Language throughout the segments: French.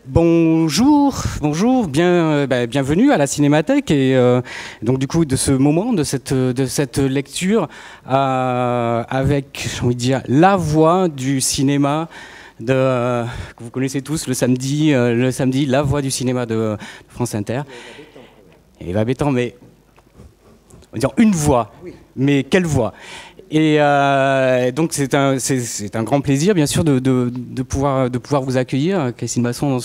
Bonjour, bienvenue à la Cinémathèque et donc du coup de ce moment, de cette lecture avec, j'ai envie de dire, la voix du cinéma que vous connaissez tous le samedi, la voix du cinéma de France Inter. Eva Bétan, mais on va dire une voix, mais quelle voix? Et donc c'est un grand plaisir, bien sûr, de pouvoir vous accueillir, Christine Masson,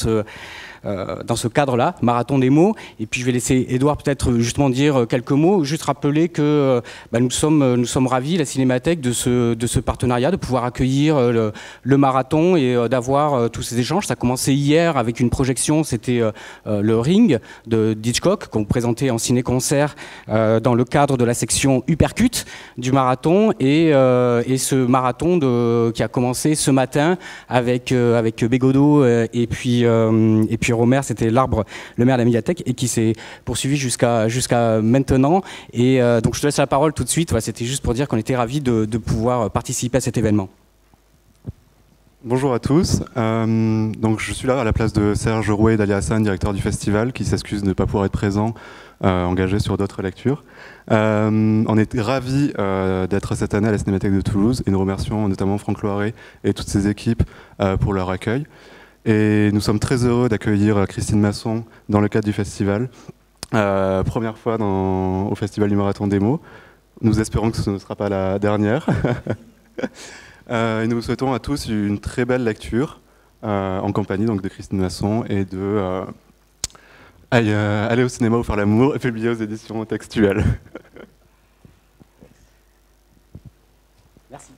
dans ce cadre-là, Marathon des mots. Et puis je vais laisser Édouard peut-être justement dire quelques mots, juste rappeler que nous sommes ravis, la Cinémathèque, de ce partenariat, de pouvoir accueillir le marathon et d'avoir tous ces échanges. Ça a commencé hier avec une projection, c'était le Ring d'Hitchcock, qu'on présentait en ciné-concert dans le cadre de la section Uppercut du marathon. Et ce marathon qui a commencé ce matin avec Bégodeau et puis Romer, c'était l'arbre, le maire de la médiathèque, et qui s'est poursuivi jusqu'à maintenant. Et donc je te laisse la parole tout de suite. Voilà, c'était juste pour dire qu'on était ravis de pouvoir participer à cet événement. Bonjour à tous. Donc je suis là à la place de Serge Rouet d'Ali Hassan, directeur du festival, qui s'excuse de ne pas pouvoir être présent, engagé sur d'autres lectures. On est ravis d'être cette année à la Cinémathèque de Toulouse et nous remercions notamment Franck Loiret et toutes ses équipes pour leur accueil. Et nous sommes très heureux d'accueillir Christine Masson dans le cadre du festival. Première fois au Festival du Marathon des mots. Nous espérons que ce ne sera pas la dernière. Et nous vous souhaitons à tous une très belle lecture en compagnie donc, de Christine Masson et de Aller au cinéma ou faire l'amour, publié aux éditions textuelles. Merci.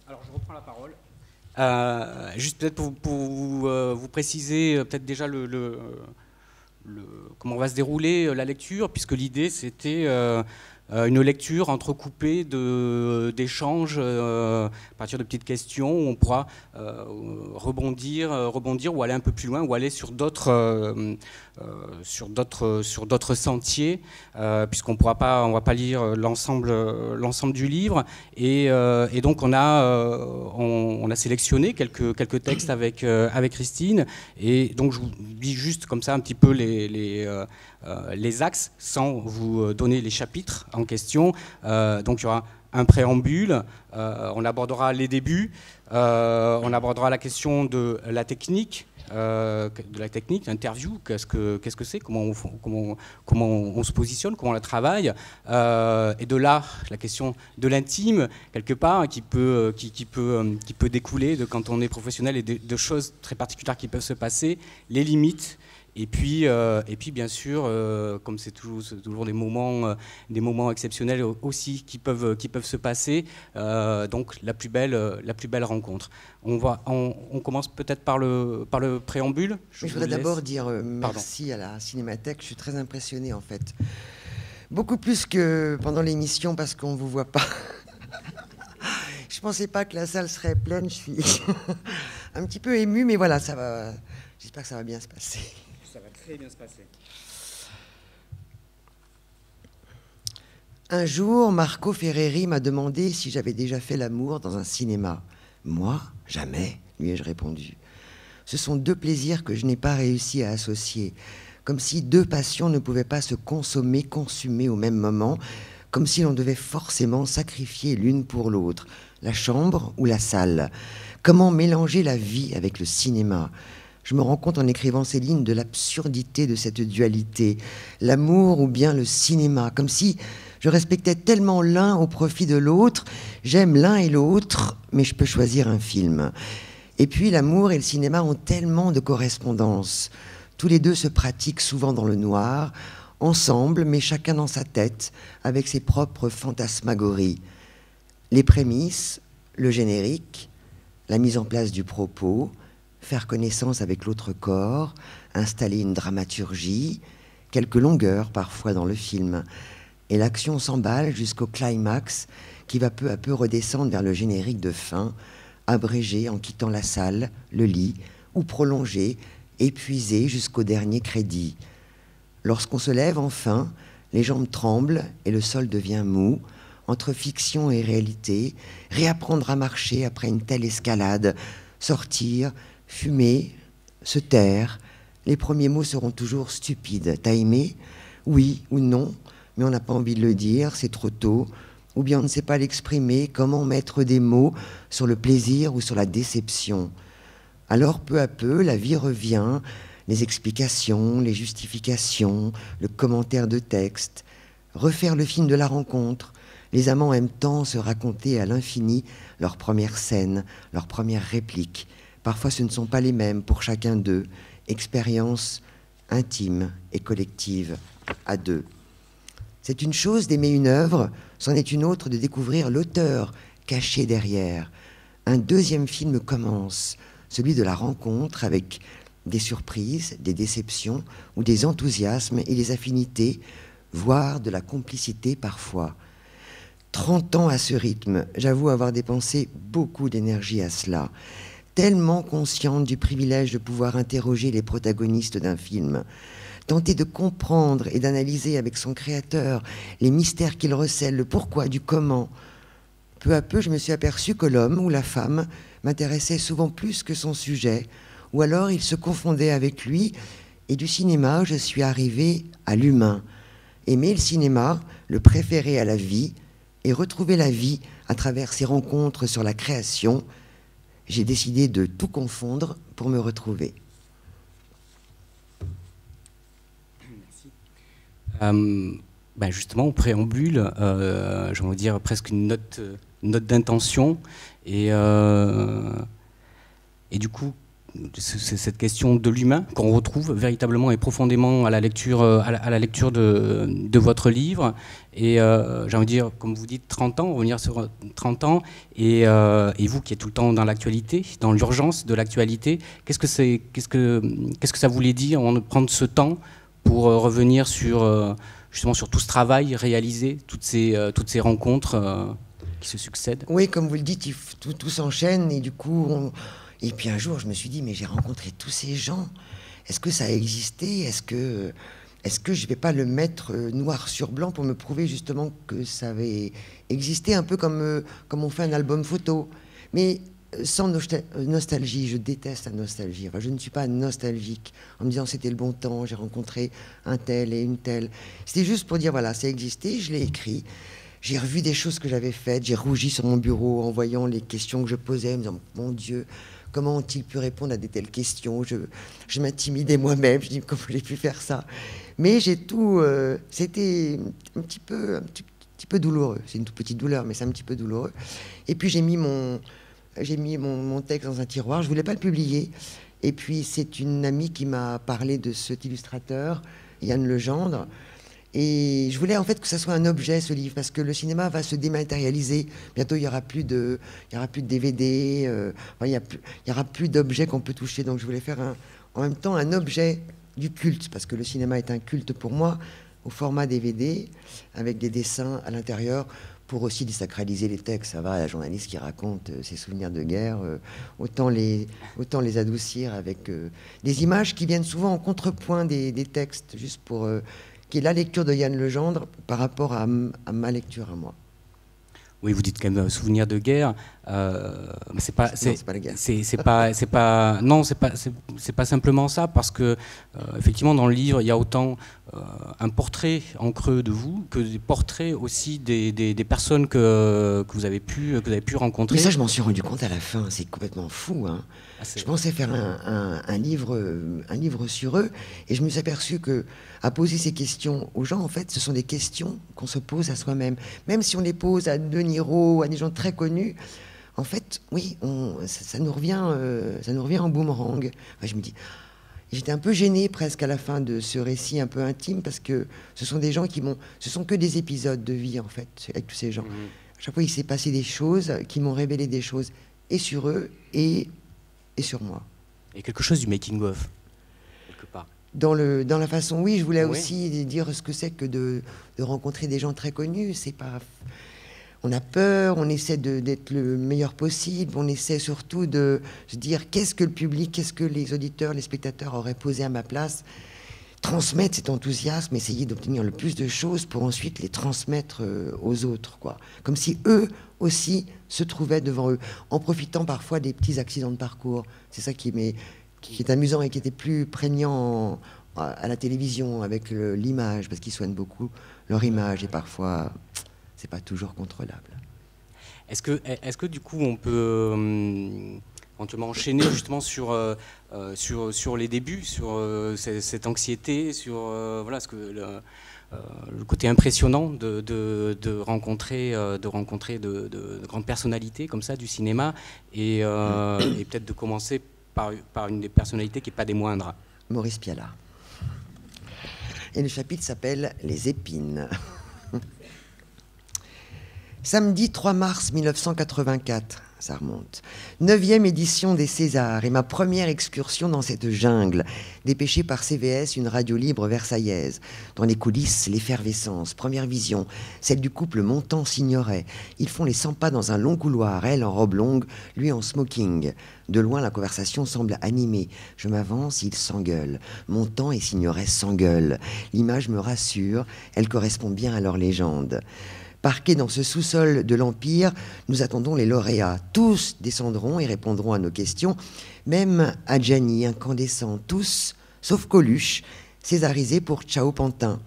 Alors je reprends la parole. Juste peut-être pour vous préciser peut-être déjà comment va se dérouler la lecture, puisque l'idée c'était une lecture entrecoupée d'échanges à partir de petites questions où on pourra rebondir ou aller un peu plus loin ou aller sur d'autres sentiers, puisqu'on va pas lire l'ensemble du livre, et donc on a sélectionné quelques textes avec Christine, et donc je vous dis juste comme ça un petit peu les axes sans vous donner les chapitres en question. Donc il y aura un préambule, on abordera les débuts, on abordera la question de la technique, l'interview, qu'est-ce que c'est, comment on se positionne, comment on la travaille, et de là la question de l'intime quelque part qui peut découler de quand on est professionnel et de choses très particulières qui peuvent se passer, les limites. Et puis bien sûr, comme c'est toujours des moments exceptionnels aussi qui peuvent se passer, donc la plus belle rencontre. On commence peut-être par le préambule. Je voudrais d'abord dire merci à la Cinémathèque. Je suis très impressionnée en fait, beaucoup plus que pendant l'émission parce qu'on vous voit pas. Je pensais pas que la salle serait pleine. Je suis un petit peu émue, mais voilà, ça va. J'espère que ça va bien se passer. Ça va très bien se passer. Un jour, Marco Ferreri m'a demandé si j'avais déjà fait l'amour dans un cinéma. Moi, jamais, lui ai-je répondu. Ce sont deux plaisirs que je n'ai pas réussi à associer, comme si deux passions ne pouvaient pas se consumer au même moment, comme si l'on devait forcément sacrifier l'une pour l'autre, la chambre ou la salle. Comment mélanger la vie avec le cinéma ? Je me rends compte en écrivant ces lignes de l'absurdité de cette dualité, l'amour ou bien le cinéma, comme si je respectais tellement l'un au profit de l'autre, j'aime l'un et l'autre, mais je peux choisir un film. Et puis l'amour et le cinéma ont tellement de correspondances. Tous les deux se pratiquent souvent dans le noir, ensemble, mais chacun dans sa tête, avec ses propres fantasmagories. Les prémices, le générique, la mise en place du propos, faire connaissance avec l'autre corps, installer une dramaturgie, quelques longueurs parfois dans le film. Et l'action s'emballe jusqu'au climax qui va peu à peu redescendre vers le générique de fin, abrégé en quittant la salle, le lit, ou prolongé, épuisé jusqu'au dernier crédit. Lorsqu'on se lève enfin, les jambes tremblent et le sol devient mou. Entre fiction et réalité, réapprendre à marcher après une telle escalade, sortir, fumer, se taire. Les premiers mots seront toujours stupides. T'as aimé? Oui ou non, mais on n'a pas envie de le dire, c'est trop tôt. Ou bien on ne sait pas l'exprimer, comment mettre des mots sur le plaisir ou sur la déception. Alors peu à peu, la vie revient, les explications, les justifications, le commentaire de texte, refaire le film de la rencontre. Les amants aiment tant se raconter à l'infini leurs premières scènes, leurs premières répliques. Parfois ce ne sont pas les mêmes pour chacun d'eux. Expérience intime et collective à deux. C'est une chose d'aimer une œuvre, c'en est une autre de découvrir l'auteur caché derrière. Un deuxième film commence, celui de la rencontre avec des surprises, des déceptions ou des enthousiasmes et des affinités, voire de la complicité parfois. 30 ans à ce rythme, j'avoue avoir dépensé beaucoup d'énergie à cela, tellement consciente du privilège de pouvoir interroger les protagonistes d'un film, tenter de comprendre et d'analyser avec son créateur les mystères qu'il recèle, le pourquoi, du comment. Peu à peu, je me suis aperçu que l'homme ou la femme m'intéressait souvent plus que son sujet, ou alors il se confondait avec lui, et du cinéma, je suis arrivé à l'humain. Aimer le cinéma, le préférer à la vie, et retrouver la vie à travers ces rencontres sur la création. J'ai décidé de tout confondre pour me retrouver. Merci. Justement, au préambule, j'ai envie de dire presque une note d'intention. Et du coup, c'est cette question de l'humain qu'on retrouve véritablement et profondément à la lecture de votre livre. Et j'ai envie de dire, comme vous dites, 30 ans, revenir sur 30 ans, et vous qui êtes tout le temps dans l'actualité, dans l'urgence de l'actualité, qu'est-ce que ça voulait dire de prendre ce temps pour revenir justement sur tout ce travail réalisé, toutes ces rencontres qui se succèdent? Oui, comme vous le dites, tout s'enchaîne, et du coup... Et puis un jour, je me suis dit, mais j'ai rencontré tous ces gens. Est-ce que ça a existé? Est-ce que je ne vais pas le mettre noir sur blanc pour me prouver justement que ça avait existé, un peu comme on fait un album photo, mais sans nostalgie. Je déteste la nostalgie. Enfin, je ne suis pas nostalgique en me disant c'était le bon temps, j'ai rencontré un tel et une telle. C'était juste pour dire, voilà, ça a existé, je l'ai écrit. J'ai revu des choses que j'avais faites, j'ai rougi sur mon bureau en voyant les questions que je posais, en me disant, mon Dieu, comment ont-ils pu répondre à de telles questions? Je m'intimidais moi-même, je dis, comment j'ai pu faire ça? Mais j'ai tout... c'était un petit peu douloureux. C'est une toute petite douleur, mais c'est un petit peu douloureux. Et puis j'ai mis mon texte dans un tiroir, je ne voulais pas le publier. Et puis c'est une amie qui m'a parlé de cet illustrateur, Yann Legendre. Et je voulais en fait que ça soit un objet, ce livre, parce que le cinéma va se dématérialiser. Bientôt, il n'y aura plus de DVD, il n'y aura plus d'objets qu'on peut toucher. Donc je voulais faire en même temps un objet du culte, parce que le cinéma est un culte pour moi, au format DVD, avec des dessins à l'intérieur, pour aussi désacraliser les textes. Ça va, la journaliste qui raconte ses souvenirs de guerre, autant les adoucir avec des images qui viennent souvent en contrepoint des textes, juste pour... qui est la lecture de Yann Legendre par rapport à ma lecture à moi. Oui, vous dites quand même souvenir de guerre, mais c'est pas la guerre. C'est pas simplement ça, parce que effectivement dans le livre il y a autant un portrait en creux de vous que des portraits aussi des personnes que vous avez pu rencontrer. Mais ça, je m'en suis rendu compte à la fin, c'est complètement fou, hein. Je pensais faire un livre sur eux, et je me suis aperçu que à poser ces questions aux gens, en fait, ce sont des questions qu'on se pose à soi-même. Même si on les pose à De Niro, à des gens très connus, en fait, oui, ça nous revient en boomerang. Enfin, je me dis, j'étais un peu gênée presque à la fin de ce récit un peu intime, parce que ce sont des gens ce sont que des épisodes de vie, en fait, avec tous ces gens. À chaque fois, il s'est passé des choses qui m'ont révélé des choses, et sur eux, et sur moi. Et quelque chose du making-of, quelque part. Dans la façon, oui, je voulais aussi dire ce que c'est que de rencontrer des gens très connus. C'est pas... On a peur, on essaie d'être le meilleur possible, on essaie surtout de se dire qu'est-ce que le public, qu'est-ce que les auditeurs, les spectateurs auraient posé à ma place, transmettre cet enthousiasme, essayer d'obtenir le plus de choses pour ensuite les transmettre aux autres, quoi. Comme si eux aussi se trouvaient devant eux, en profitant parfois des petits accidents de parcours. C'est ça qui est amusant et qui était plus prégnant à la télévision avec l'image, parce qu'ils soignent beaucoup leur image et parfois c'est pas toujours contrôlable. Est-ce que du coup on peut éventuellement enchaîner justement sur les débuts, sur cette anxiété, sur voilà, le côté impressionnant de rencontrer de grandes personnalités comme ça du cinéma et peut-être de commencer par une des personnalités qui n'est pas des moindres. Maurice Pialat. Et le chapitre s'appelle « Les épines ». Samedi 3 mars 1984, ça remonte. 9e édition des Césars et ma première excursion dans cette jungle, dépêchée par CVS, une radio libre versaillaise. Dans les coulisses, l'effervescence, première vision, celle du couple Montand-Signoret. Ils font les 100 pas dans un long couloir, elle en robe longue, lui en smoking. De loin, la conversation semble animée. Je m'avance, ils s'engueulent. Montand et Signoret s'engueulent. L'image me rassure, elle correspond bien à leur légende. Parqués dans ce sous-sol de l'Empire, nous attendons les lauréats. Tous descendront et répondront à nos questions, même Adjani, incandescent, tous, sauf Coluche, césarisé pour Ciao Pantin.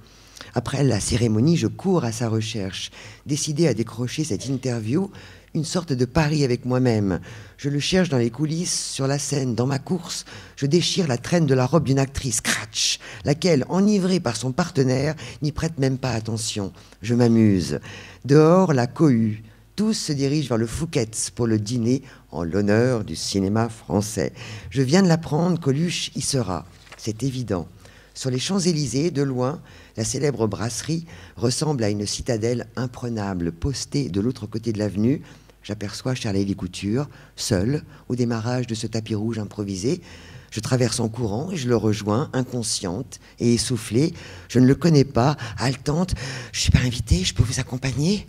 Après la cérémonie, je cours à sa recherche, décidé à décrocher cette interview, une sorte de pari avec moi-même. Je le cherche dans les coulisses, sur la scène, dans ma course. Je déchire la traîne de la robe d'une actrice, Cratch, laquelle, enivrée par son partenaire, n'y prête même pas attention. Je m'amuse. Dehors, la cohue. Tous se dirigent vers le Fouquet's pour le dîner en l'honneur du cinéma français. Je viens de l'apprendre, Coluche y sera. C'est évident. Sur les Champs-Élysées, de loin, la célèbre brasserie ressemble à une citadelle imprenable. Postée de l'autre côté de l'avenue, j'aperçois Charles-Élie Couture, seul, au démarrage de ce tapis rouge improvisé. Je traverse en courant et je le rejoins, inconsciente et essoufflée. Je ne le connais pas, haletante. Je ne suis pas invitée, je peux vous accompagner?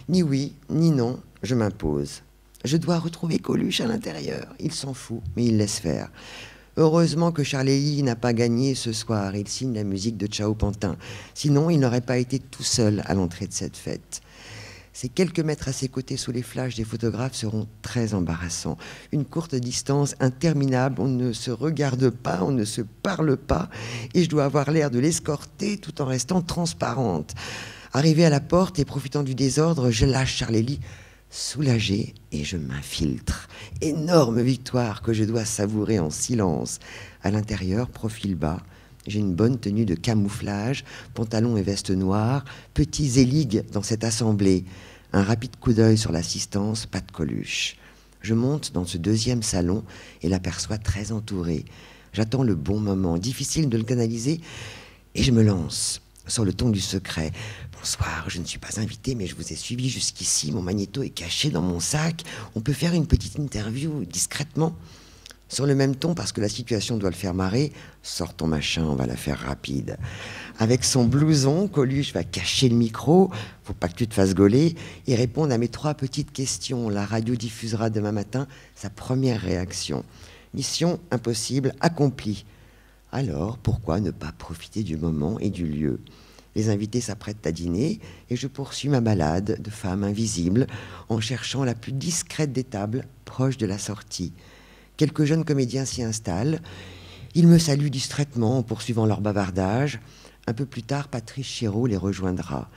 Ni oui, ni non, je m'impose. Je dois retrouver Coluche à l'intérieur. Il s'en fout, mais il laisse faire. Heureusement que Charles-Élie n'a pas gagné ce soir. Il signe la musique de Ciao Pantin. Sinon, il n'aurait pas été tout seul à l'entrée de cette fête. Ces quelques mètres à ses côtés sous les flashs des photographes seront très embarrassants. Une courte distance interminable, on ne se regarde pas, on ne se parle pas, et je dois avoir l'air de l'escorter tout en restant transparente. Arrivé à la porte et profitant du désordre, je lâche Charles-Élie, soulagé, et je m'infiltre. Énorme victoire que je dois savourer en silence. À l'intérieur, profil bas, j'ai une bonne tenue de camouflage, pantalon et veste noire, petit zéligue dans cette assemblée. Un rapide coup d'œil sur l'assistance, pas de Coluche. Je monte dans ce deuxième salon et l'aperçois très entouré. J'attends le bon moment, difficile de le canaliser, et je me lance sur le ton du secret. Bonsoir, je ne suis pas invité, mais je vous ai suivi jusqu'ici. Mon magnéto est caché dans mon sac. On peut faire une petite interview discrètement. Sur le même ton, parce que la situation doit le faire marrer, sors ton machin, on va la faire rapide. Avec son blouson, Coluche va cacher le micro, faut pas que tu te fasses gauler, et répondre à mes 3 petites questions. La radio diffusera demain matin sa première réaction. Mission impossible accomplie. Alors, pourquoi ne pas profiter du moment et du lieu? Les invités s'apprêtent à dîner et je poursuis ma balade de femme invisible en cherchant la plus discrète des tables proche de la sortie. Quelques jeunes comédiens s'y installent. Ils me saluent distraitement en poursuivant leur bavardage. Un peu plus tard, Patrice Chéreau les rejoindra.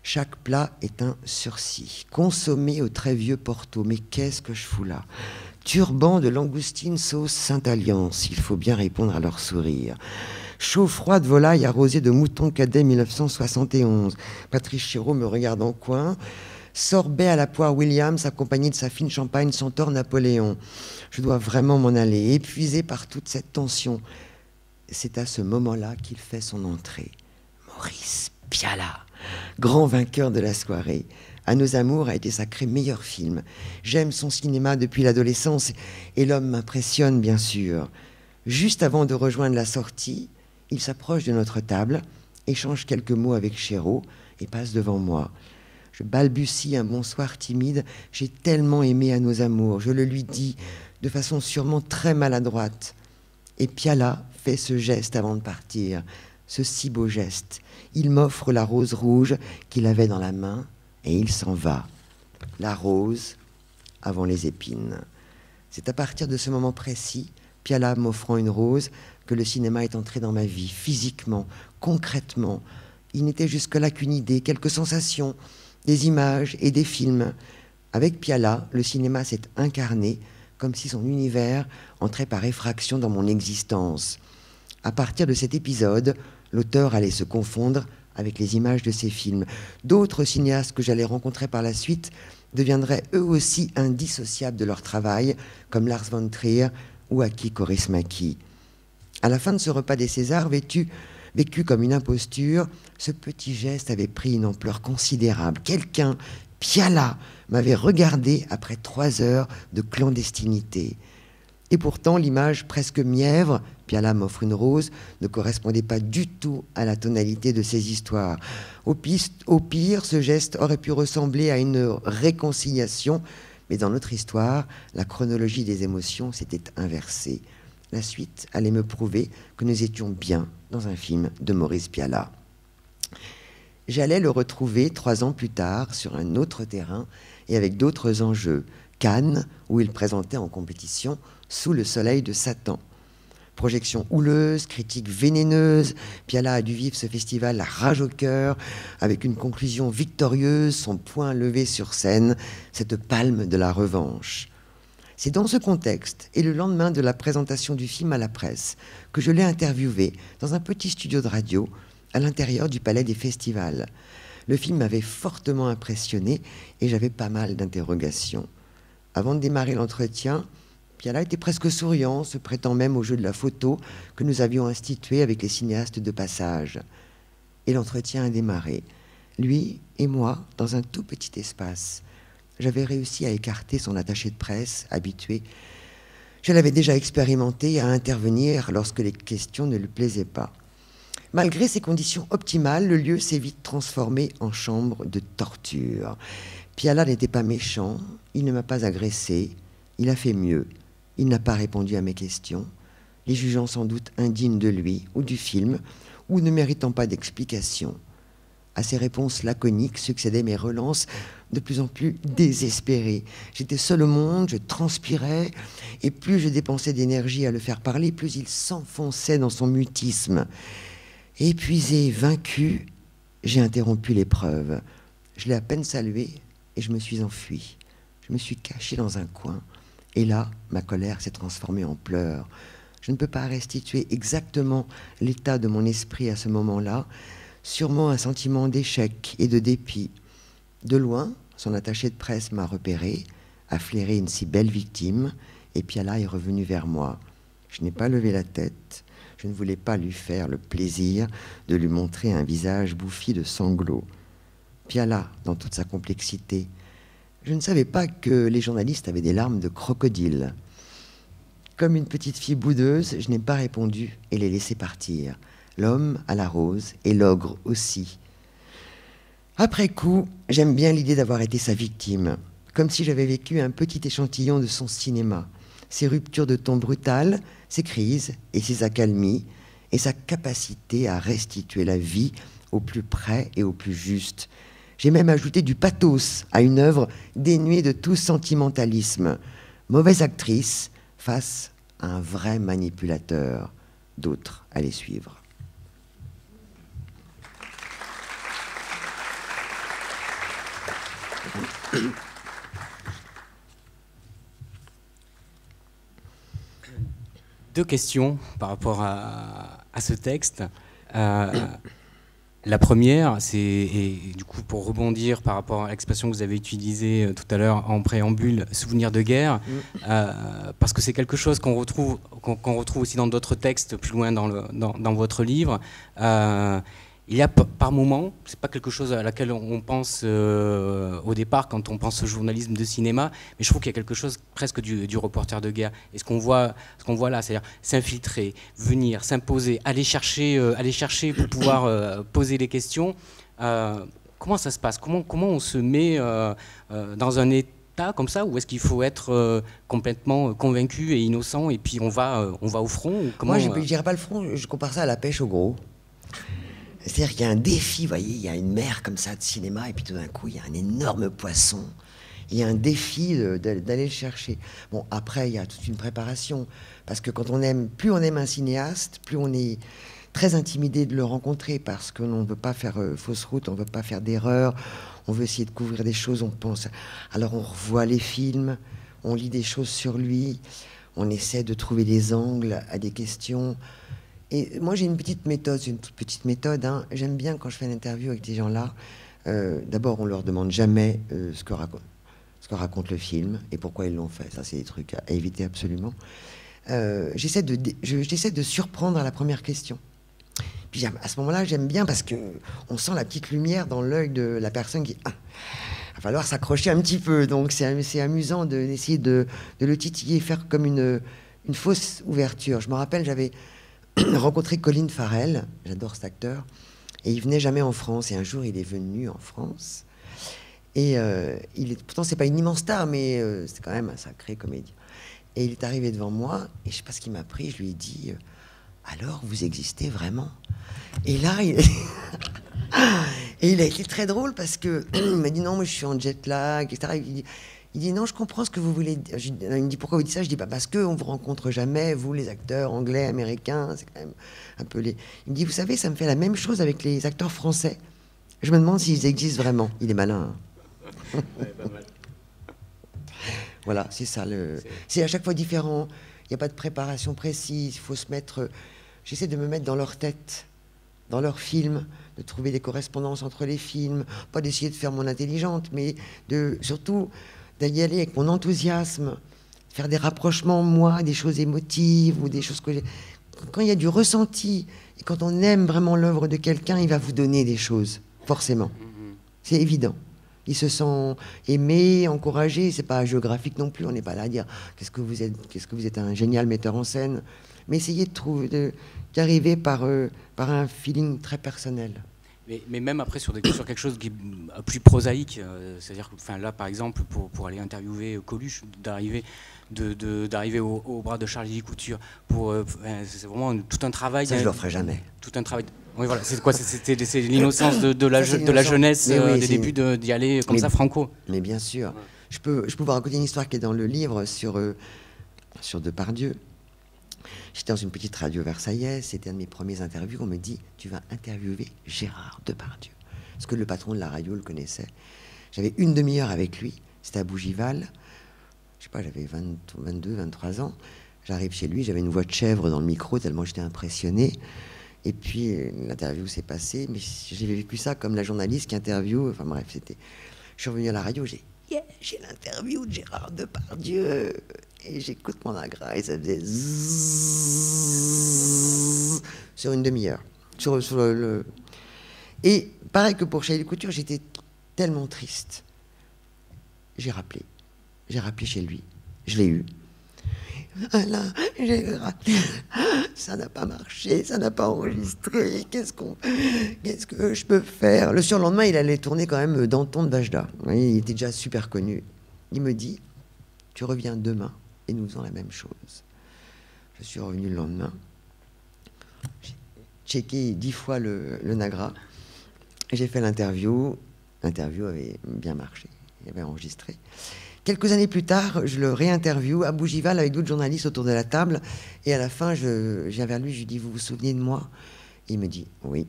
Chaque plat est un sursis, consommé au très vieux Porto. Mais qu'est-ce que je fous là? Turban de langoustine sauce Sainte-Alliance. Il faut bien répondre à leur sourire. Chaud-froid de volaille arrosé de mouton cadet 1971. Patrice Chéreau me regarde en coin. Sorbet à la poire Williams accompagné de sa fine champagne Centaure Napoléon. Je dois vraiment m'en aller, épuisé par toute cette tension. C'est à ce moment-là qu'il fait son entrée. Maurice Pialat, grand vainqueur de la soirée. À nos amours a été sacré meilleur film. J'aime son cinéma depuis l'adolescence et l'homme m'impressionne bien sûr. Juste avant de rejoindre la sortie, il s'approche de notre table, échange quelques mots avec Chéreau et passe devant moi. Je balbutie un bonsoir timide. J'ai tellement aimé à nos amours. Je le lui dis de façon sûrement très maladroite. Et Piala fait ce geste avant de partir, ce si beau geste. Il m'offre la rose rouge qu'il avait dans la main et il s'en va. La rose avant les épines. C'est à partir de ce moment précis, Piala m'offrant une rose, que le cinéma est entré dans ma vie, physiquement, concrètement. Il n'était jusque-là qu'une idée, quelques sensations, des images et des films. Avec Piala, le cinéma s'est incarné, comme si son univers entrait par effraction dans mon existence. À partir de cet épisode, l'auteur allait se confondre avec les images de ses films. D'autres cinéastes que j'allais rencontrer par la suite deviendraient eux aussi indissociables de leur travail, comme Lars von Trier ou Aki Kaurismäki. À la fin de ce repas des Césars, vécu comme une imposture, ce petit geste avait pris une ampleur considérable. Quelqu'un, Piala, m'avait regardé après 3 heures de clandestinité. Et pourtant, l'image presque mièvre, Piala m'offre une rose, ne correspondait pas du tout à la tonalité de ces histoires. Au pire, ce geste aurait pu ressembler à une réconciliation, mais dans notre histoire, la chronologie des émotions s'était inversée. La suite allait me prouver que nous étions bien dans un film de Maurice Piala. J'allais le retrouver 3 ans plus tard sur un autre terrain et avec d'autres enjeux. Cannes, où il présentait en compétition Sous le soleil de Satan. Projection houleuse, critique vénéneuse, Piala a dû vivre ce festival la rage au cœur, avec une conclusion victorieuse, son poing levé sur scène, cette palme de la revanche. C'est dans ce contexte, et le lendemain de la présentation du film à la presse, que je l'ai interviewé dans un petit studio de radio à l'intérieur du Palais des Festivals. Le film m'avait fortement impressionné et j'avais pas mal d'interrogations. Avant de démarrer l'entretien, Piala était presque souriant, se prêtant même au jeu de la photo que nous avions institué avec les cinéastes de passage. Et l'entretien a démarré. Lui et moi, dans un tout petit espace. J'avais réussi à écarter son attaché de presse, habitué. Je l'avais déjà expérimenté à intervenir lorsque les questions ne lui plaisaient pas. Malgré ces conditions optimales, le lieu s'est vite transformé en chambre de torture. Piala n'était pas méchant, il ne m'a pas agressé, il a fait mieux. Il n'a pas répondu à mes questions, les jugeant sans doute indignes de lui ou du film, ou ne méritant pas d'explication. À ces réponses laconiques succédaient mes relances de plus en plus désespérées. J'étais seul au monde, je transpirais, et plus je dépensais d'énergie à le faire parler, plus il s'enfonçait dans son mutisme. Épuisé, vaincu, j'ai interrompu l'épreuve. Je l'ai à peine salué et je me suis enfui. Je me suis caché dans un coin. Et là, ma colère s'est transformée en pleurs. Je ne peux pas restituer exactement l'état de mon esprit à ce moment-là. Sûrement un sentiment d'échec et de dépit. De loin, son attaché de presse m'a repéré, a flairé une si belle victime, et Piala est revenu vers moi. Je n'ai pas levé la tête. Je ne voulais pas lui faire le plaisir de lui montrer un visage bouffi de sanglots. Piala, dans toute sa complexité. Je ne savais pas que les journalistes avaient des larmes de crocodile. Comme une petite fille boudeuse, je n'ai pas répondu et l'ai laissé partir. L'homme à la rose et l'ogre aussi. Après coup, j'aime bien l'idée d'avoir été sa victime, comme si j'avais vécu un petit échantillon de son cinéma, ses ruptures de ton brutales, ses crises et ses accalmies, et sa capacité à restituer la vie au plus près et au plus juste. J'ai même ajouté du pathos à une œuvre dénuée de tout sentimentalisme. Mauvaise actrice face à un vrai manipulateur. D'autres allaient suivre. Deux questions par rapport à ce texte. La première, c'est, et du coup pour rebondir par rapport à l'expression que vous avez utilisée tout à l'heure en préambule, souvenir de guerre, parce que c'est quelque chose qu'on retrouve aussi dans d'autres textes plus loin dans votre livre. Il y a par moment, c'est pas quelque chose à laquelle on pense au départ quand on pense au journalisme de cinéma, mais je trouve qu'il y a quelque chose presque du reporter de guerre. Et ce qu'on voit là, c'est-à-dire s'infiltrer, venir, s'imposer, aller chercher pour pouvoir poser les questions. comment ça se passe? Comment on se met dans un état comme ça, ou est-ce qu'il faut être complètement convaincu et innocent et puis on va au front, ou comment, Moi, je ne dirais pas le front, je compare ça à la pêche au gros. C'est-à-dire qu'il y a un défi, vous voyez, il y a une mer comme ça de cinéma, et puis tout d'un coup, il y a un énorme poisson. Il y a un défi d'aller le chercher. Bon, après, il y a toute une préparation. Parce que quand on aime, plus on aime un cinéaste, plus on est très intimidé de le rencontrer, parce qu'on ne veut pas faire fausse route, on ne veut pas faire d'erreur, on veut essayer de couvrir des choses, on pense. Alors on revoit les films, on lit des choses sur lui, on essaie de trouver des angles à des questions. Et moi, j'ai une petite méthode, c'est une toute petite méthode. Hein. J'aime bien quand je fais une interview avec des gens-là. D'abord, on leur demande jamais ce que raconte le film et pourquoi ils l'ont fait. Ça, c'est des trucs à éviter absolument. J'essaie de surprendre à la première question. Puis à ce moment-là, j'aime bien parce que on sent la petite lumière dans l'œil de la personne qui... il va falloir s'accrocher un petit peu. Donc, c'est amusant d'essayer de le titiller, faire comme une fausse ouverture. Je me rappelle, j'avais rencontré Colin Farrell, j'adore cet acteur, et il venait jamais en France. Et un jour, il est venu en France. Et pourtant, c'est pas une immense star, mais c'est quand même un sacré comédien. Et il est arrivé devant moi, et je sais pas ce qu'il m'a pris, je lui ai dit alors, vous existez vraiment? Et là, et il a été très drôle parce que il m'a dit non, moi je suis en jet lag, etc. Il dit non, je comprends ce que vous voulez dire. Il me dit pourquoi vous dites ça? Je dis parce qu'on vous rencontre jamais, vous les acteurs anglais, américains, c'est quand même un peu les. Il me dit vous savez, ça me fait la même chose avec les acteurs français. Je me demande s'ils existent vraiment. Il est malin. Hein. Ouais, pas mal. Voilà, c'est ça. C'est à chaque fois différent. Il n'y a pas de préparation précise. Il faut se mettre. J'essaie de me mettre dans leur tête, dans leurs films, de trouver des correspondances entre les films, pas d'essayer de faire mon intelligente, mais surtout d'y aller avec mon enthousiasme, faire des rapprochements, moi, des choses émotives ou des choses que j'ai. Quand il y a du ressenti et quand on aime vraiment l'œuvre de quelqu'un, il va vous donner des choses, forcément. C'est évident. Il se sent aimé, encouragé. C'est pas géographique non plus. On n'est pas là à dire qu'est-ce que vous êtes un génial metteur en scène. Mais essayez d'arriver par un feeling très personnel. Mais même après sur quelque chose qui est plus prosaïque, c'est-à-dire que, enfin là par exemple pour aller interviewer Coluche, d'arriver au bras de Charlie Couture, c'est vraiment tout un travail. Ça je le ferai jamais. Tout un travail. Oui voilà, c'est quoi? C'est l'innocence de la jeunesse, oui, des débuts d'y aller comme ça franco. Mais bien sûr, ouais. Je peux vous raconter une histoire qui est dans le livre sur Depardieu. J'étais dans une petite radio versaillaise, c'était un de mes premiers interviews. On me dit, tu vas interviewer Gérard Depardieu. Parce que le patron de la radio le connaissait. J'avais une demi-heure avec lui, c'était à Bougival. Je sais pas, j'avais 22, 23 ans. J'arrive chez lui, j'avais une voix de chèvre dans le micro, tellement j'étais impressionné. Et puis, l'interview s'est passée, mais j'ai vécu ça comme la journaliste qui interviewe. Enfin bref, c'était... Je suis revenu à la radio, j'ai l'interview de Gérard Depardieu. Et j'écoute mon agra et ça faisait zzzz sur une demi-heure. Et pareil que pour Charlie Couture, j'étais tellement triste. J'ai rappelé chez lui. Je l'ai eu. Alain, ça n'a pas marché, ça n'a pas enregistré. Qu'est-ce que je peux faire? Le surlendemain, il allait tourner quand même Danton de Bajda. Il était déjà super connu. Il me dit, tu reviens demain. Et nous faisons la même chose. Je suis revenu le lendemain. J'ai checké 10 fois le Nagra. J'ai fait l'interview. L'interview avait bien marché. Il avait enregistré. Quelques années plus tard, je le réinterviewe à Bougival avec d'autres journalistes autour de la table. Et à la fin, je viens vers lui, je lui dis, vous vous souvenez de moi? Il me dit, oui.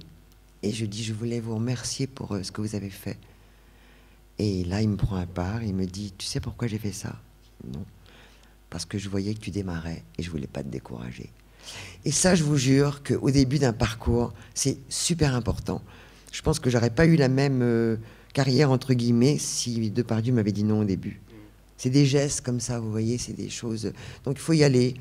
Et je dis, je voulais vous remercier pour ce que vous avez fait. Et là, il me prend à part. Il me dit, tu sais pourquoi j'ai fait ça? Non. Parce que je voyais que tu démarrais et je voulais pas te décourager. Et ça, je vous jure qu'au début d'un parcours, c'est super important. Je pense que j'aurais pas eu la même carrière, entre guillemets, si Depardieu m'avait dit non au début. C'est des gestes comme ça, vous voyez, c'est des choses... Donc il faut y aller.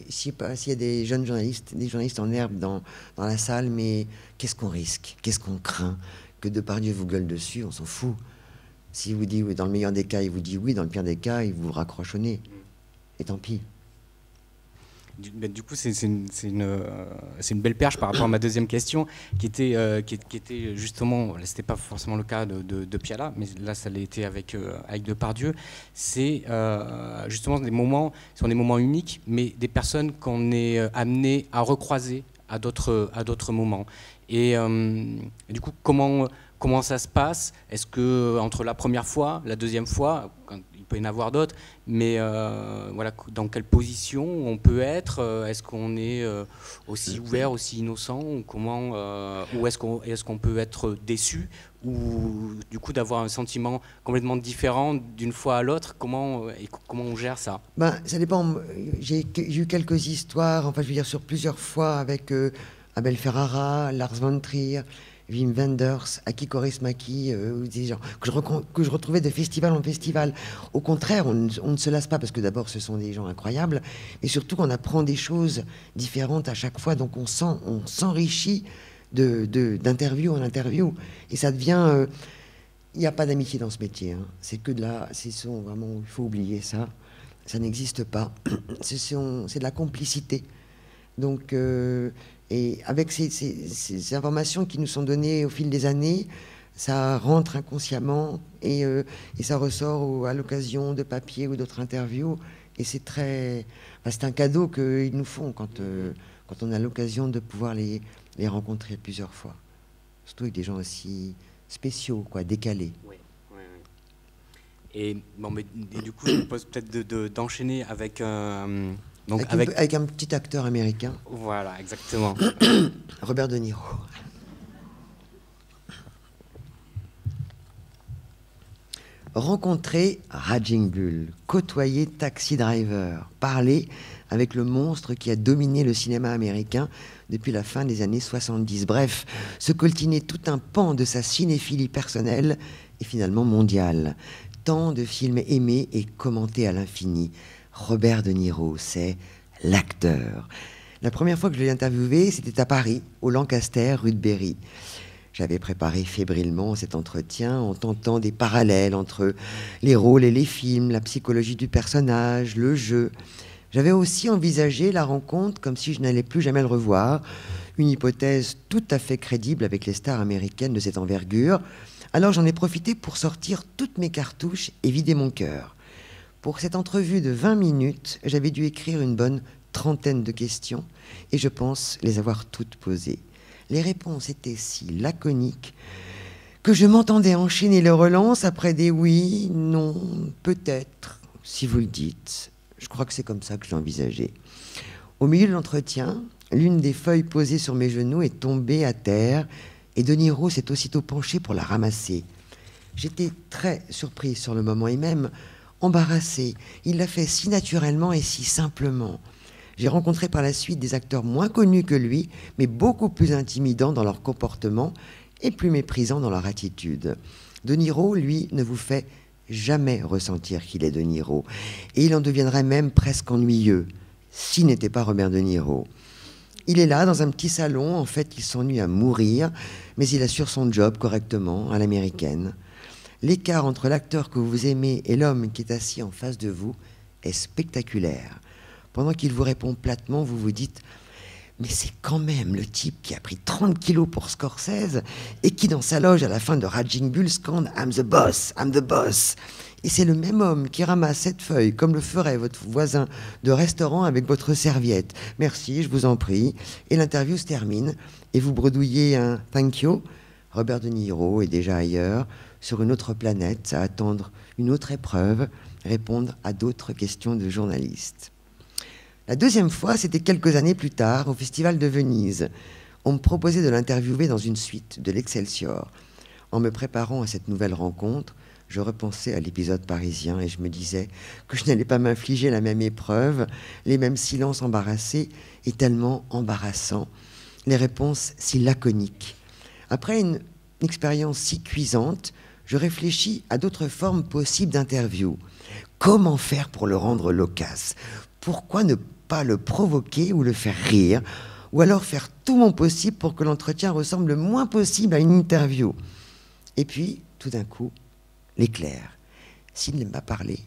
S'il y a des jeunes journalistes, des journalistes en herbe dans la salle, mais qu'est-ce qu'on risque? Qu'est-ce qu'on craint? Que Depardieu vous gueule dessus, on s'en fout. S'il vous dit oui, dans le meilleur des cas, il vous dit oui, dans le pire des cas, il vous raccroche au nez. Et tant pis. Du coup, c'est une belle perche par rapport à ma deuxième question, qui était justement, c'était pas forcément le cas de Piala, mais là, ça l'a été avec Depardieu. C'est justement des moments, ce sont des moments uniques, mais des personnes qu'on est amené à recroiser à d'autres moments. Et du coup, comment ça se passe? Est-ce que entre la première fois, la deuxième fois, il peut y en avoir d'autres, mais voilà, dans quelle position on peut être? Est-ce qu'on est aussi ouvert, aussi innocent, ou ou est-ce qu'on peut être déçu, ou du coup d'avoir un sentiment complètement différent d'une fois à l'autre? Comment on gère ça? Ça dépend. J'ai eu quelques histoires, enfin je veux dire sur plusieurs fois avec Abel Ferrara, Lars von Trier, Wim Wenders, Aki Kaurismäki, des gens que je retrouvais de festival en festival. Au contraire, on ne se lasse pas, parce que d'abord ce sont des gens incroyables, et surtout qu'on apprend des choses différentes à chaque fois, donc on s'enrichit d'interview en interview, et ça devient... il n'y a pas d'amitié dans ce métier, hein. C'est que de la... Vraiment, il faut oublier ça. Ça n'existe pas. C'est de la complicité. Donc... et avec ces informations qui nous sont données au fil des années, ça rentre inconsciemment et ça ressort à l'occasion de papiers ou d'autres interviews. Et c'est c'est un cadeau qu'ils nous font quand on a l'occasion de pouvoir les rencontrer plusieurs fois. Surtout avec des gens aussi spéciaux, quoi, décalés. Oui. Et du coup, je vous propose peut-être d'enchaîner avec... Donc avec un petit acteur américain. Voilà, exactement. Robert De Niro. Rencontrer Raging Bull, côtoyer Taxi Driver, parler avec le monstre qui a dominé le cinéma américain depuis la fin des années 70. Bref, se coltiner tout un pan de sa cinéphilie personnelle et finalement mondiale. Tant de films aimés et commentés à l'infini. Robert De Niro, c'est l'acteur. La première fois que je l'ai interviewé, c'était à Paris, au Lancaster, rue de Berry. J'avais préparé fébrilement cet entretien en tentant des parallèles entre les rôles et les films, la psychologie du personnage, le jeu. J'avais aussi envisagé la rencontre comme si je n'allais plus jamais le revoir, une hypothèse tout à fait crédible avec les stars américaines de cette envergure. Alors j'en ai profité pour sortir toutes mes cartouches et vider mon cœur. Pour cette entrevue de 20 minutes, j'avais dû écrire une bonne 30aine de questions et je pense les avoir toutes posées. Les réponses étaient si laconiques que je m'entendais enchaîner les relances après des oui, non, peut-être, si vous le dites. Je crois que c'est comme ça que je l'ai envisagé. Au milieu de l'entretien, l'une des feuilles posées sur mes genoux est tombée à terre et De Niro s'est aussitôt penché pour la ramasser. J'étais très surprise sur le moment et même embarrassée. Il l'a fait si naturellement et si simplement. J'ai rencontré par la suite des acteurs moins connus que lui, mais beaucoup plus intimidants dans leur comportement et plus méprisants dans leur attitude. De Niro, lui, ne vous fait jamais ressentir qu'il est De Niro. Et il en deviendrait même presque ennuyeux, s'il n'était pas Robert De Niro. Il est là, dans un petit salon, en fait, il s'ennuie à mourir, mais il assure son job correctement, à l'américaine. L'écart entre l'acteur que vous aimez et l'homme qui est assis en face de vous est spectaculaire. Pendant qu'il vous répond platement, vous vous dites « Mais c'est quand même le type qui a pris 30 kilos pour Scorsese et qui, dans sa loge à la fin de Raging Bull, scande « I'm the boss, I'm the boss ». Et c'est le même homme qui ramasse cette feuille comme le ferait votre voisin de restaurant avec votre serviette. « Merci, je vous en prie ». Et l'interview se termine et vous bredouillez un « thank you ». Robert De Niro est déjà ailleurs, sur une autre planète, à attendre une autre épreuve, répondre à d'autres questions de journalistes. La deuxième fois, c'était quelques années plus tard, au Festival de Venise. On me proposait de l'interviewer dans une suite de l'Excelsior. En me préparant à cette nouvelle rencontre, je repensais à l'épisode parisien et je me disais que je n'allais pas m'infliger la même épreuve, les mêmes silences embarrassés et tellement embarrassants, les réponses si laconiques. Après une expérience si cuisante, je réfléchis à d'autres formes possibles d'interview. Comment faire pour le rendre loquace? Pourquoi ne pas le provoquer ou le faire rire? Ou alors faire tout mon possible pour que l'entretien ressemble le moins possible à une interview? Et puis, tout d'un coup, l'éclair. S'il n'aime pas parler,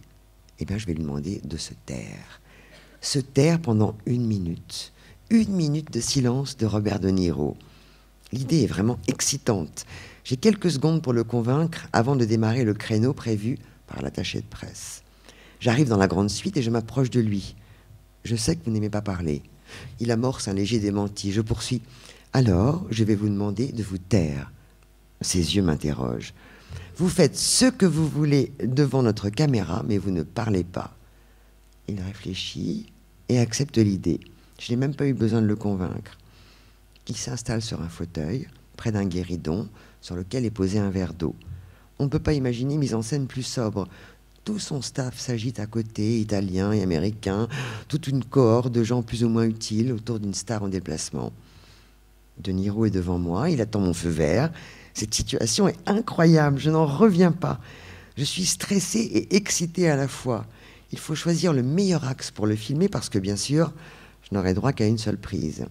eh bien, je vais lui demander de se taire. se taire pendant 1 minute. 1 minute de silence de Robert De Niro. L'idée est vraiment excitante. J'ai quelques secondes pour le convaincre avant de démarrer le créneau prévu par l'attaché de presse. J'arrive dans la grande suite et je m'approche de lui. Je sais que vous n'aimez pas parler. Il amorce un léger démenti. Je poursuis. Alors, je vais vous demander de vous taire. Ses yeux m'interrogent. Vous faites ce que vous voulez devant notre caméra, mais vous ne parlez pas. Il réfléchit et accepte l'idée. Je n'ai même pas eu besoin de le convaincre. Il s'installe sur un fauteuil, près d'un guéridon, sur lequel est posé un verre d'eau. On ne peut pas imaginer mise en scène plus sobre. Tout son staff s'agite à côté, italien et américain, toute une cohorte de gens plus ou moins utiles autour d'une star en déplacement. De Niro est devant moi, il attend mon feu vert. Cette situation est incroyable, je n'en reviens pas. Je suis stressé et excité à la fois. Il faut choisir le meilleur axe pour le filmer parce que, bien sûr, je n'aurai droit qu'à une seule prise.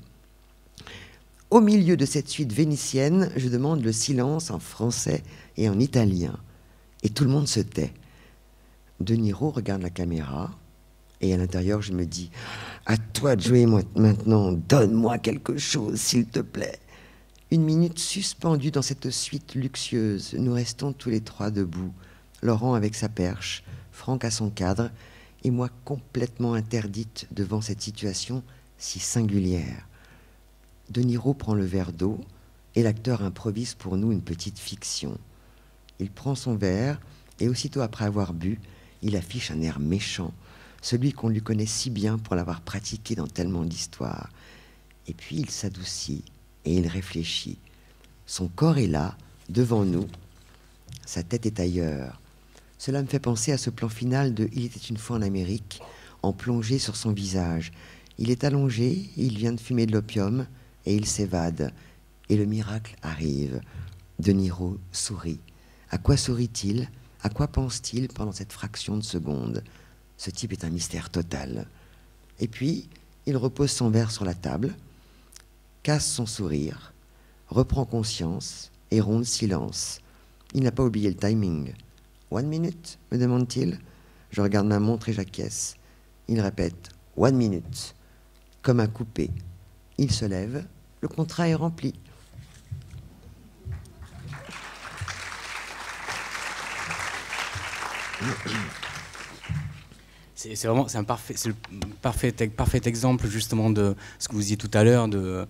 Au milieu de cette suite vénitienne, je demande le silence en français et en italien. Et tout le monde se tait. De Niro regarde la caméra et à l'intérieur, je me dis « À toi de jouer maintenant, donne-moi quelque chose, s'il te plaît. » 1 minute suspendue dans cette suite luxueuse. Nous restons tous les trois debout. Laurent avec sa perche, Franck à son cadre et moi complètement interdite devant cette situation si singulière. De Niro prend le verre d'eau et l'acteur improvise pour nous une petite fiction. Il prend son verre et aussitôt après avoir bu, il affiche un air méchant, celui qu'on lui connaît si bien pour l'avoir pratiqué dans tellement d'histoires. Et puis il s'adoucit et il réfléchit. Son corps est là, devant nous, sa tête est ailleurs. Cela me fait penser à ce plan final de « Il était une fois en Amérique », en plongée sur son visage. Il est allongé, il vient de fumer de l'opium et il s'évade. Et le miracle arrive. De Niro sourit. À quoi sourit-il ? À quoi pense-t-il pendant cette fraction de seconde ? Ce type est un mystère total. Et puis, il repose son verre sur la table, casse son sourire, reprend conscience et rompt le silence. Il n'a pas oublié le timing. « 1 minute ?» me demande-t-il. Je regarde ma montre et j'acquiesce. Il répète « 1 minute ?» comme un coupé. Il se lève, le contrat est rempli. C'est le parfait exemple justement de ce que vous disiez tout à l'heure de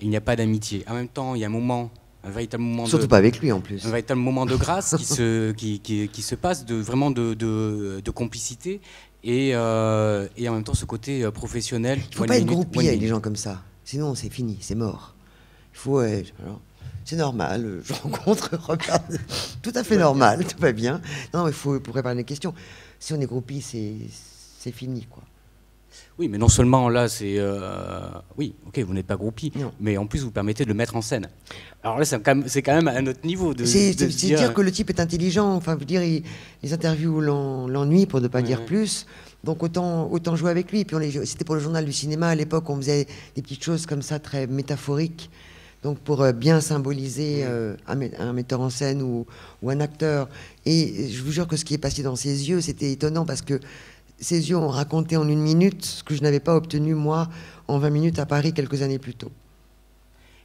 il n'y a pas d'amitié. En même temps, il y a un véritable moment surtout pas avec lui en plus. Un véritable moment de grâce qui se passe de complicité et en même temps ce côté professionnel. Il ne faut pas être groupie avec des gens comme ça. Sinon c'est fini, c'est mort. Il faut c'est normal, je rencontre Robert, tout à fait normal, tout va bien. Non, il faut préparer des questions. Si on est groupie, c'est fini, quoi. Oui, mais non seulement là, c'est... oui, ok, vous n'êtes pas groupie, mais en plus, vous permettez de le mettre en scène. Alors là, c'est quand même à un autre niveau. C'est dire que le type est intelligent. Enfin, je veux dire, les interviews l'ennuient, pour ne pas dire plus. Donc, autant jouer avec lui. Et puis, c'était pour le journal du cinéma. À l'époque, on faisait des petites choses comme ça, très métaphoriques. Donc, pour bien symboliser un metteur en scène ou un acteur. Et je vous jure que ce qui est passé dans ses yeux, c'était étonnant parce que ses yeux ont raconté en 1 minute ce que je n'avais pas obtenu, moi, en 20 minutes à Paris, quelques années plus tôt.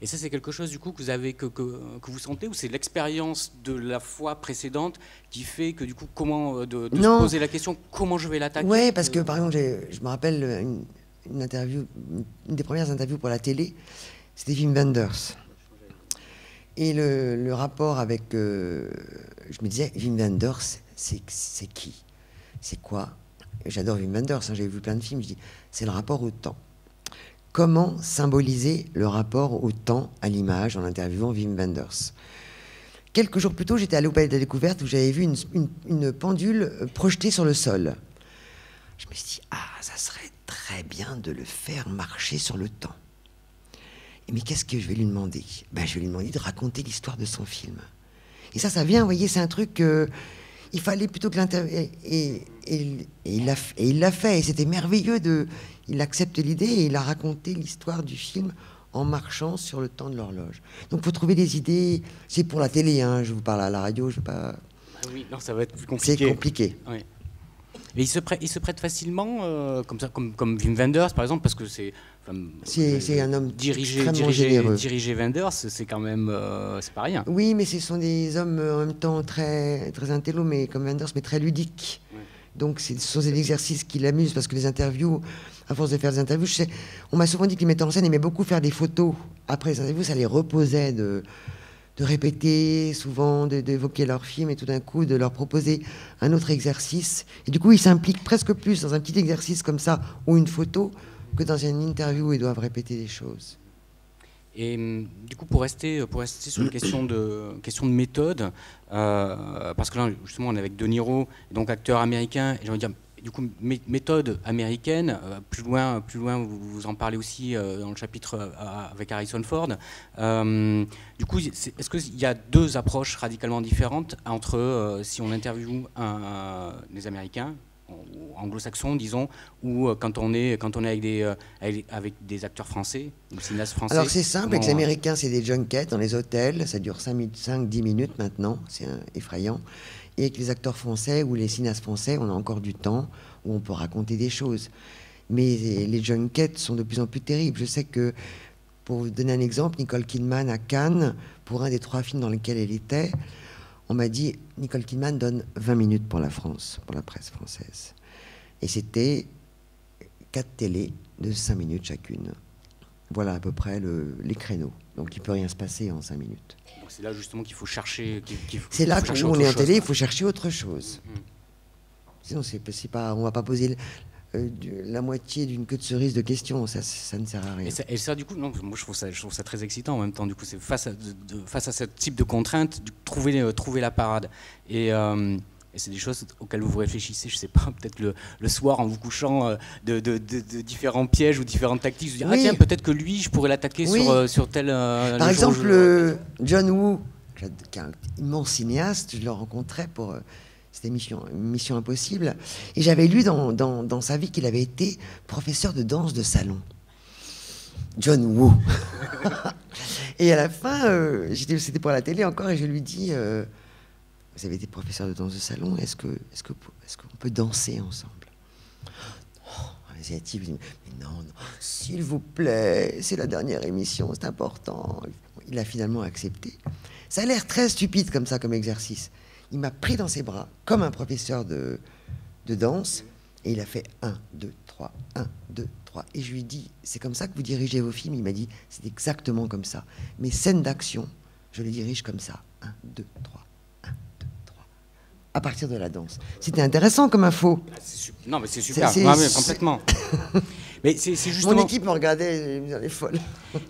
Et ça, c'est quelque chose, du coup, que vous sentez, ou c'est l'expérience de la fois précédente qui fait que, du coup, de se poser la question, comment je vais l'attaquer ? Oui, parce que, par exemple, je me rappelle une des premières interviews pour la télé, c'était Wim Wenders. Et le rapport avec... je me disais, Wim Wenders, c'est qui ? C'est quoi ? J'adore Wim Wenders, j'avais vu plein de films, je dis, c'est le rapport au temps. Comment symboliser le rapport au temps à l'image en interviewant Wim Wenders ? Quelques jours plus tôt, j'étais allé au Palais de la Découverte où j'avais vu une pendule projetée sur le sol. Je me suis dit, ça serait très bien de le faire marcher sur le temps. Mais qu'est-ce que je vais lui demander ? Je vais lui demander de raconter l'histoire de son film. Et ça vient, vous voyez, c'est un truc... il fallait plutôt que l'interview... Et il l'a fait, et c'était merveilleux. Il accepte l'idée et il a raconté l'histoire du film en marchant sur le temps de l'horloge. Donc il faut trouver des idées. C'est pour la télé, je vous parle à la radio, je ne vais pas... Ah oui, non, ça va être plus compliqué. C'est compliqué. Oui. Et il se prête facilement, comme ça, comme Wim Wenders par exemple, parce que c'est un homme extrêmement généreux. Diriger Wenders, c'est quand même, c'est pas rien. Oui, mais ce sont des hommes en même temps très, très intello, mais comme Wenders, mais très ludiques. Ouais. Donc ce sont des exercices qui l'amusent, parce que les interviews, à force de faire des interviews, on m'a souvent dit que les metteurs en scène aimaient beaucoup faire des photos. Après les interviews, ça les reposait de répéter souvent, d'évoquer leur film et tout d'un coup de leur proposer un autre exercice. Et du coup, ils s'impliquent presque plus dans un petit exercice comme ça ou une photo que dans une interview où ils doivent répéter des choses. Et du coup, pour rester sur une question de méthode, parce que là, justement, on est avec De Niro, donc acteur américain, et j'ai envie de dire, du coup, méthode américaine, plus loin vous en parlez aussi dans le chapitre avec Harrison Ford. Du coup, est-ce qu'il y a deux approches radicalement différentes entre si on interviewe des Américains, ou anglo-saxons, disons, ou quand on est avec des acteurs français, ou cinéastes français? Alors c'est simple, avec les Américains, c'est des junkets dans les hôtels, ça dure 5-10 minutes maintenant, c'est effrayant. Et avec les acteurs français ou les cinéastes français, on a encore du temps où on peut raconter des choses. Mais les junkets sont de plus en plus terribles. Je sais que, pour vous donner un exemple, Nicole Kidman à Cannes, pour un des 3 films dans lesquels elle était, on m'a dit, Nicole Kidman donne 20 minutes pour la France, pour la presse française. Et c'était 4 télés de 5 minutes chacune. Voilà à peu près les créneaux. Donc il ne peut rien se passer en 5 minutes. C'est là justement qu'il faut chercher. C'est là où on est en télé, il faut chercher autre chose. Sinon, on ne va pas poser la moitié d'une queue de cerise de questions, ça ne sert à rien. Et ça, du coup, non, moi je trouve ça très excitant en même temps. Du coup, c'est face à ce type de contraintes, trouver la parade. Et c'est des choses auxquelles vous réfléchissez, je sais pas, peut-être le soir en vous couchant, de différents pièges ou différentes tactiques. Vous dites, oui. Ah tiens, peut-être que lui, je pourrais l'attaquer sur tel... Par exemple, John Woo, qui est un immense cinéaste, je le rencontrais pour cette Mission Impossible, et j'avais lu dans sa vie qu'il avait été professeur de danse de salon. John Woo. Et à la fin, c'était pour la télé encore, et je lui dis... Vous avez été professeur de danse de salon, est-ce qu'on peut danser ensemble? L'asiatique, vous dit, mais non, s'il vous plaît, c'est la dernière émission, c'est important. Il a finalement accepté. Ça a l'air très stupide comme ça, comme exercice. Il m'a pris dans ses bras, comme un professeur de danse, et il a fait 1, 2, 3, 1, 2, 3. Et je lui ai dit, c'est comme ça que vous dirigez vos films? Il m'a dit, c'est exactement comme ça. Mes scènes d'action, je les dirige comme ça. 1, 2, 3. À partir de la danse. C'était intéressant comme info. Non, mais c'est super. Ouais, complètement. Mais c'est justement... Mon équipe me regardait, elle est folle.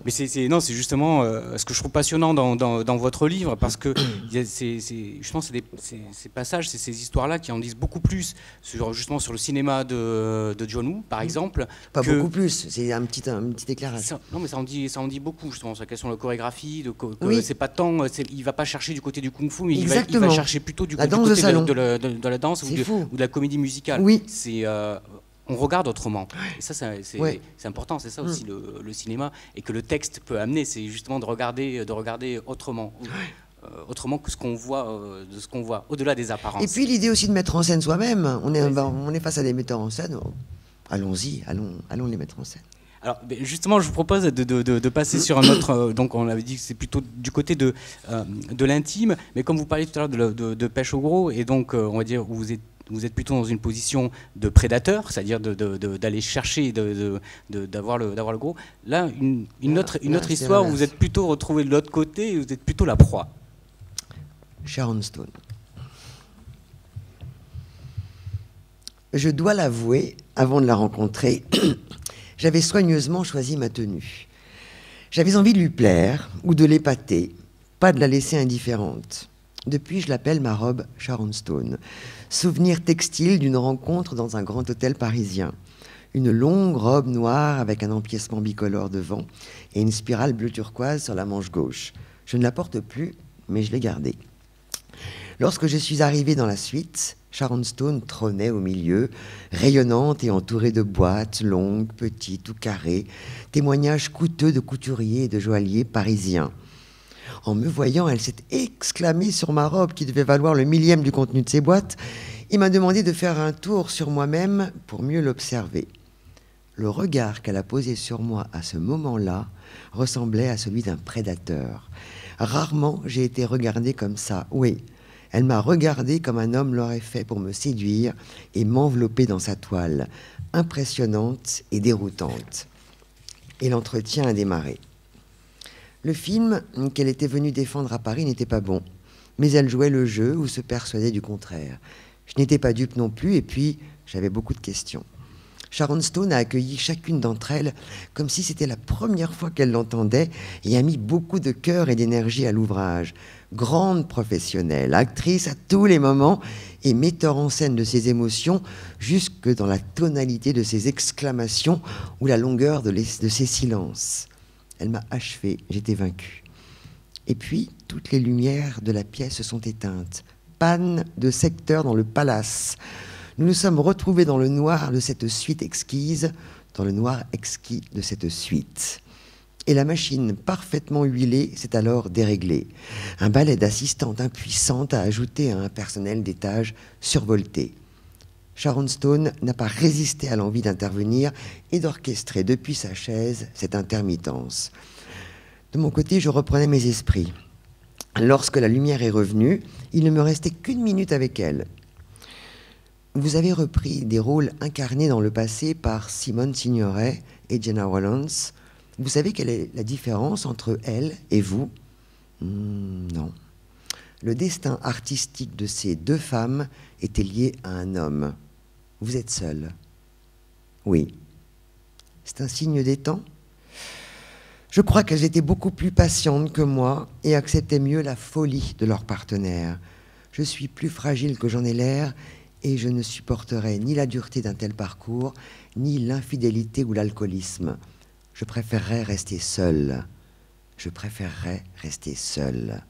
Mais c'est justement ce que je trouve passionnant dans votre livre, parce que justement ces passages, ces histoires-là qui en disent beaucoup plus justement sur le cinéma de John Woo, par exemple. Pas beaucoup plus, c'est un petit éclairage. Non, mais ça en dit beaucoup justement sur la question de la chorégraphie, oui. C'est pas tant, il va pas chercher du côté du kung-fu, mais il va chercher plutôt du côté de la danse ou de la comédie musicale. Oui. On regarde autrement. Et ça, c'est important. C'est ça aussi le cinéma, et que le texte peut amener. C'est justement de regarder autrement. Autrement que ce qu'on voit, au-delà des apparences. Et puis l'idée aussi de mettre en scène soi-même. On est face à des metteurs en scène. Allons-y, allons les mettre en scène. Alors justement, je vous propose de passer sur un autre. Donc on avait dit que c'est plutôt du côté de l'intime, mais comme vous parliez tout à l'heure de pêche au gros, et donc on va dire où vous êtes plutôt dans une position de prédateur, c'est-à-dire d'aller chercher, d'avoir le gros. Là, une autre histoire où vous êtes plutôt retrouvé de l'autre côté, et vous êtes plutôt la proie. Sharon Stone. Je dois l'avouer, avant de la rencontrer, j'avais soigneusement choisi ma tenue. J'avais envie de lui plaire ou de l'épater, pas de la laisser indifférente. Depuis, je l'appelle ma robe Sharon Stone. Souvenir textile d'une rencontre dans un grand hôtel parisien. Une longue robe noire avec un empiècement bicolore devant et une spirale bleu turquoise sur la manche gauche. Je ne la porte plus, mais je l'ai gardée. Lorsque je suis arrivé dans la suite, Sharon Stone trônait au milieu, rayonnante et entourée de boîtes longues, petites ou carrées, témoignages coûteux de couturiers et de joailliers parisiens. En me voyant, elle s'est exclamée sur ma robe qui devait valoir le millième du contenu de ses boîtes. Il m'a demandé de faire un tour sur moi-même pour mieux l'observer. Le regard qu'elle a posé sur moi à ce moment-là ressemblait à celui d'un prédateur. Rarement j'ai été regardé comme ça. Oui, elle m'a regardé comme un homme l'aurait fait pour me séduire et m'envelopper dans sa toile, impressionnante et déroutante. Et l'entretien a démarré. Le film qu'elle était venue défendre à Paris n'était pas bon, mais elle jouait le jeu ou se persuadait du contraire. Je n'étais pas dupe non plus, et puis j'avais beaucoup de questions. Sharon Stone a accueilli chacune d'entre elles comme si c'était la première fois qu'elle l'entendait et a mis beaucoup de cœur et d'énergie à l'ouvrage. Grande professionnelle, actrice à tous les moments et metteur en scène de ses émotions jusque dans la tonalité de ses exclamations ou la longueur de ses silences. Elle m'a achevé, j'étais vaincue. Et puis, toutes les lumières de la pièce se sont éteintes. Panne de secteur dans le palace. Nous nous sommes retrouvés dans le noir de cette suite exquise, dans le noir exquis de cette suite. Et la machine parfaitement huilée s'est alors déréglée. Un ballet d'assistantes impuissantes a ajouté à un personnel d'étage survolté. Sharon Stone n'a pas résisté à l'envie d'intervenir et d'orchestrer depuis sa chaise cette intermittence. De mon côté, je reprenais mes esprits. Lorsque la lumière est revenue, il ne me restait qu'une minute avec elle. Vous avez repris des rôles incarnés dans le passé par Simone Signoret et Gena Rowlands. Vous savez quelle est la différence entre elle et vous? Non. Le destin artistique de ces deux femmes était lié à un homme. Vous êtes seule. Oui. C'est un signe des temps? Je crois qu'elles étaient beaucoup plus patientes que moi et acceptaient mieux la folie de leur partenaire. Je suis plus fragile que j'en ai l'air et je ne supporterai ni la dureté d'un tel parcours, ni l'infidélité ou l'alcoolisme. Je préférerais rester seule. Je préférerais rester seule.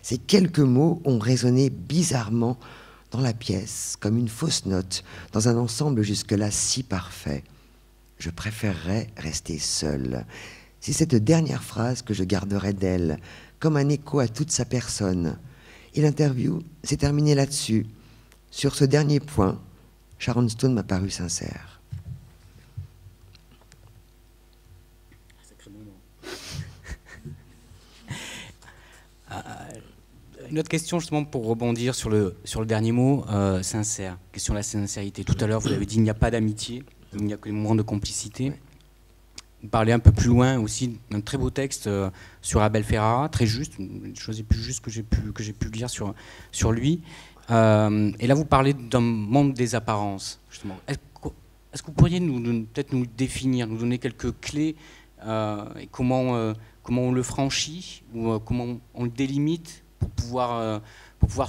Ces quelques mots ont résonné bizarrement dans la pièce, comme une fausse note, dans un ensemble jusque-là si parfait. Je préférerais rester seule. C'est cette dernière phrase que je garderai d'elle, comme un écho à toute sa personne. Et l'interview s'est terminée là-dessus. Sur ce dernier point, Sharon Stone m'a paru sincère. Une autre question justement pour rebondir sur le dernier mot, sincère, question de la sincérité. Tout à l'heure, vous avez dit il n'y a pas d'amitié, il n'y a que des moments de complicité. Vous parlez un peu plus loin aussi d'un très beau texte sur Abel Ferrara, très juste, une des choses les plus justes que j'ai pu lire sur lui. Et là, vous parlez d'un monde des apparences, justement. Est-ce que vous pourriez peut-être nous définir, nous donner quelques clés et comment on le franchit ou comment on le délimite pour pouvoir